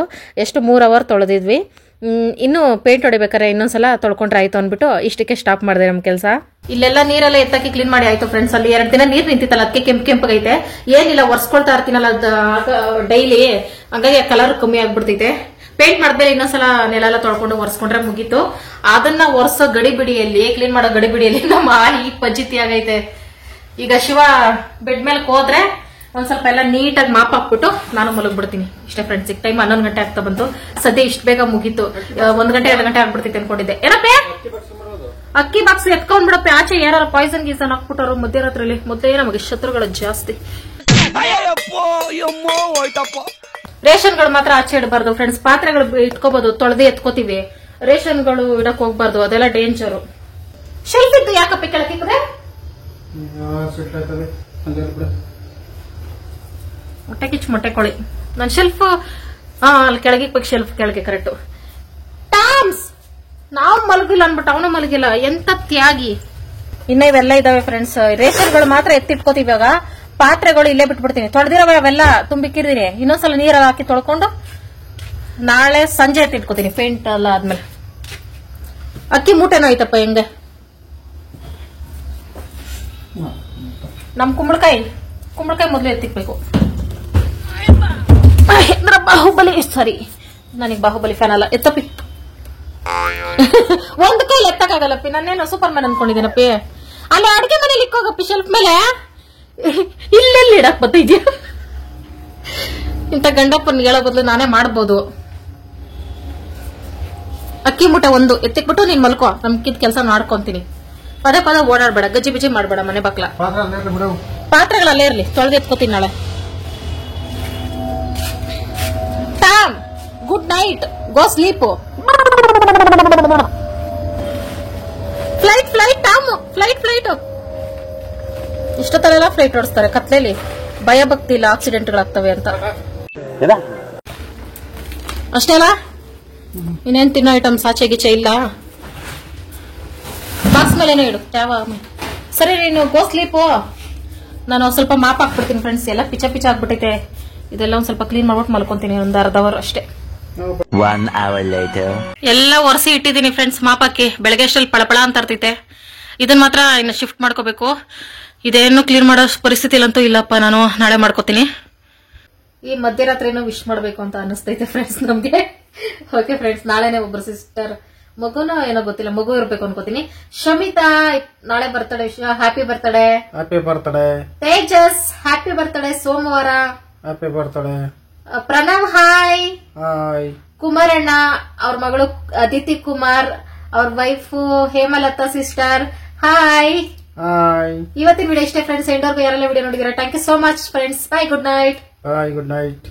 ಎಷ್ಟು 3 ಅವರ್ ತೊಳೆದಿದ್ವಿ. ಇನ್ನು ಪೇಂಟ್ ಹೊಡಿಬೇಕಾರೆ ಇನ್ನೊಂದ್ಸಲ ತೊಳ್ಕೊಂಡ್ರೆ ಆಯ್ತು ಅಂದ್ಬಿಟ್ಟು ಇಷ್ಟಕ್ಕೆ ಸ್ಟಾಪ್ ಮಾಡಿದೆ ನಮ್ಮ ಕೆಲಸ. ಇಲ್ಲೆಲ್ಲ ನೀರೆಲ್ಲ ಎತ್ತಕ್ಕೆ ಕ್ಲೀನ್ ಮಾಡಿ ಆಯ್ತು ಫ್ರೆಂಡ್ಸ್. ಅಲ್ಲಿ 2 ದಿನ ನೀರು ನಿಂತಿತ್ತಲ್ಲ, ಅದಕ್ಕೆ ಕೆಂಪಗೈತೆ. ಏನಿಲ್ಲ, ಒರ್ಸ್ಕೊಳ್ತಾ ಇರ್ತೀನಲ್ಲ ಡೈಲಿ, ಹಂಗಾಗಿ ಕಲರ್ ಕಮ್ಮಿ ಆಗ್ಬಿಡ್ತೈತೆ. ಪೇಂಟ್ ಮಾಡಿದ್ಮೇಲೆ ಇನ್ನೊಂದ್ಸಲ ನೆಲ ತೊಳ್ಕೊಂಡು ಒರೆಸ್ಕೊಂಡ್ರೆ ಮುಗೀತು. ಅದನ್ನ ಒರೆಸೋ ಗಡಿಬಿಡಿಯಲ್ಲಿ, ಕ್ಲೀನ್ ಮಾಡೋ ಗಡಿಬಿಡಿಯಲ್ಲಿ ನಮ್ಮ ಈ ಪಜ್ಜಿತಿ ಆಗೈತೆ. ಈಗ ಶಿವ ಬೆಡ್ ಮೇಲೆ ಹೋದ್ರೆ ಒಂದ್ ಸ್ವಲ್ಪ ಎಲ್ಲ ನೀಟಾಗಿ ಮಾಪ್ ಹಾಕ್ಬಿಟ್ಟು ನಾನು ಮಲಗ್ಬಿಡ್ತೀನಿ. ಇಷ್ಟೇ ಫ್ರೆಂಡ್ಸ್. ಈಗ ಟೈಮ್ 11 ಗಂಟೆ ಆಗ್ತಾ ಬಂತು. ಸದ್ಯ ಇಷ್ಟು ಬೇಗ ಮುಗೀತು. 1 ಗಂಟೆ 2 ಗಂಟೆ ಆಗ್ಬಿಡ್ತೈತೆ ಅನ್ಕೊಂಡಿದ್ದೆ. ಏನಪ್ಪೇ ಅಕ್ಕಿ ಬಾಕ್ಸ್ ಎತ್ಕೊಂಡ್ ಬಿಡಪ್ಪೆ. ಆಚೆ ಯಾರು ಪಾಯ್ಸನ್ ಗೀಸನ್ ಹಾಕ್ಬಿಟ್ಟರು ಮಧ್ಯರಾತ್ರಿಲಿ. ಮೊದಲೇ ನಮಗೆ ಶತ್ರುಗಳು ಜಾಸ್ತಿ. ರೇಷನ್ಗಳು ಮಾತ್ರ ಆಚೆ ಇಡಬಾರ್ದು ಫ್ರೆಂಡ್ಸ್. ಪಾತ್ರೆಗಳು ಇಟ್ಕೋಬಹುದು, ತೊಳೆದೇ ಎತ್ಕೋತೀವಿ. ರೇಷನ್ಗಳು ಇಡಕ್ ಹೋಗ್ಬಾರ್ದು, ಅದೆಲ್ಲ ಡೇಂಜರು. ಶೆಲ್ಫ್ ಇದ್ದು ಯಾಕಪ್ಪ ಕೆಳಕಿದ್ರೆ ಮೊಟ್ಟೆ ಕಿಚ್ಚು ಮೊಟ್ಟೆ ಕೊಳಿ. ನನ್ ಶೆಲ್ಫ್ ಅಲ್ಲಿ ಕೆಳಗೆ ಶೆಲ್ಫ್ ಕೆಳಗೆ ಕರೆಕ್ಟು. ಟಾಮ್ಸ್ ನಾವು ಮಲಗಿಲ್ಲ ಅನ್ಬಿಟ್ಟು ಅವನು ಮಲಗಿಲ್ಲ. ಎಂತ ತ್ಯಾಗಿ. ಇನ್ನ ಇವೆಲ್ಲ ಇದಾವೆ ಫ್ರೆಂಡ್ಸ್. ರೇಷನ್ಗಳು ಮಾತ್ರ ಎತ್ತಿಟ್ಕೋತೀವಿ. ಇವಾಗ ಪಾತ್ರೆಗಳು ಇಲ್ಲೇ ಬಿಟ್ಬಿಡ್ತೀನಿ. ತೊಳೆದಿರೋವೆ ಅವೆಲ್ಲ ತುಂಬಿಕ್ಕಿರ್ತೀನಿ. ಇನ್ನೊಂದ್ಸಲ ನೀರಲ್ಲಿ ಹಾಕಿ ತೊಳ್ಕೊಂಡು ನಾಳೆ ಸಂಜೆ ಎತ್ತಿಟ್ಕೋತೀನಿ ಪೇಂಟ್ ಎಲ್ಲ ಆದ್ಮೇಲೆ. ಅಕ್ಕಿ ಮೂಟೆನೋ ಐತಪ್ಪ ಹೆಂಗೆ. ನಮ್ ಕುಂಬಳಕಾಯಿ ಮೊದಲು ಎತ್ತಿಕ್ಬೇಕು. ಬಾಹುಬಲಿ ಸರಿ, ನನಗೆ ಬಾಹುಬಲಿ ಫ್ಯಾನ್ ಅಲ್ಲ. ಎತ್ತಪ್ಪಿ. ಒಂದ್ ಕೈಲಿ ಎತ್ತಕ್ಕಾಗಲ್ಲಪ್ಪಿ. ನಾನೇನೋ ಸೂಪರ್ ಮ್ಯಾನ್ ಅನ್ಕೊಂಡಿದ್ದೇನಪ್ಪಿ. ಅಲ್ಲಿ ಅಡ್ಗೆ ಮನೇಲಿ ಇಕ್ಕೋಗಪ್ಪಿ ಶೆಲ್ಫ್ ಮೇಲೆ. ಇಲ್ಲೆಲ್ಲಿ ಇಡಕ್ ಬತ್ತಿದ್ಯಾ? ಇಂಥ ಗಂಡಪ್ಪನ್ ಹೇಳೋ ಬದಲು ನಾನೇ ಮಾಡ್ಬೋದು. ಅಕ್ಕಿ ಮೂಟೆ ಒಂದು ಎತ್ತಿಕ್ಬಿಟ್ಟು ನೀನ್ ಮಲ್ಕೋ. ನಮ್ಕಿದ್ ಕೆಲಸ ಮಾಡ್ಕೊಂತೀನಿ. ಪದೇ ಓಡಾಡ್ಬೇಡ, ಗಜ್ಜಿ ಬಿಜಿ ಮಾಡ್ಬೇಡ. ಮನೆ ಬಾಕ್ಲ ಪಾತ್ರೆಗಳಲ್ಲೇ ಇರ್ಲಿ, ತೊಳೆದು ಎತ್ಕೋತೀನಿ ನಾಳೆ. Tom good night, go sleep. Flight Tom, flight. ಇಷ್ಟೊತ್ತಲೆಲ್ಲ ಫ್ಲೈಟ್ ಓಡಿಸ್ತಾರೆ ಕತ್ಲೇಲಿ. ಭಯ ಭಕ್ತಿ ಇಲ್ಲ ಆಕ್ಸಿಡೆಂಟ್ಗಳಾಗ್ತವೆ ಅಂತ ಅಷ್ಟೇ ಅಲ್ಲ. ಇನ್ನೇನ್ ತಿನ್ನೋ ಐಟಮ್ಸ್ ಆಚೆ ಗೀಚೆ ಇಲ್ಲ. ಬಾಕ್ಸ್ ಮೇಲೇನೋ ಇಡು ಯಾವ. ಸರಿ ನೀನು ಗೋ ಸ್ಲೀಪು. ನಾನು ಸ್ವಲ್ಪ ಮಾಪ್ ಹಾಕ್ಬಿಡ್ತೀನಿ ಫ್ರೆಂಡ್ಸ್. ಎಲ್ಲ ಪಿಚ ಆಗ್ಬಿಟ್ಟೈತೆ. ಇದೆಲ್ಲ ಒಂದ್ ಸ್ವಲ್ಪ ಕ್ಲೀನ್ ಮಾಡ್ಬಿಟ್ಟು ಮಲ್ಕೊಂತೀನಿ. 1 ಅರ್ಧ ಅವರ್ ಅಷ್ಟೇ. 1 hour later. ಎಲ್ಲ ಒರೆಸಿ ಇಟ್ಟಿದ್ದೀನಿ ಫ್ರೆಂಡ್ಸ್ ಮಾಪಕ್ಕೆ. ಬೆಳಗ್ಗೆ ಅಷ್ಟಲ್ಲಿ ಪಳಪಳ ಅಂತ ಇರ್ತೈತೆ. ಇದನ್ನ ಮಾತ್ರ ಇನ್ನು ಶಿಫ್ಟ್ ಮಾಡ್ಕೋಬೇಕು. ಇದೇನು ಕ್ಲೀನ್ ಮಾಡೋ ಪರಿಸ್ಥಿತಿ ಇಲ್ಲಂತೂ ಇಲ್ಲಪ್ಪ, ನಾನು ನಾಳೆ ಮಾಡ್ಕೋತೀನಿ. ಈ ಮಧ್ಯರಾತ್ರಿನೂ ವಿಶ್ ಮಾಡ್ಬೇಕು ಅಂತ ಅನಿಸ್ತೈತೆ ಫ್ರೆಂಡ್ಸ್ ನಮ್ಗೆ. ಓಕೆ ಫ್ರೆಂಡ್ಸ್, ನಾಳೆನೆ ಒಬ್ರು ಸಿಸ್ಟರ್ ಮಗುನೋ ಏನೋ ಗೊತ್ತಿಲ್ಲ, ಮಗು ಇರ್ಬೇಕು ಅನ್ಕೋತೀನಿ. ಶಮಿತಾ ನಾಳೆ birthday, happy birthday. Happy birthday. Tejas happy birthday ಸೋಮವಾರ. Happy birthday. Pranav hi. Hi. ಕುಮಾರಣ್ಣ ಅವ್ರ ಮಗಳು ಅದಿತಿ ಕುಮಾರ್, ಅವ್ರ wife Hemalatha sister hi. Hi. ಇವತ್ತಿನ ವಿಡಿಯೋ ಇಷ್ಟೇ ಫ್ರೆಂಡ್ಸ್. ಎಂಡವರೆಗೂ ಯಾರೆಲ್ಲ ವಿಡಿಯೋ ನೋಡಿದಿರಾ thank you so much friends. Bye, good night. Bye, good night.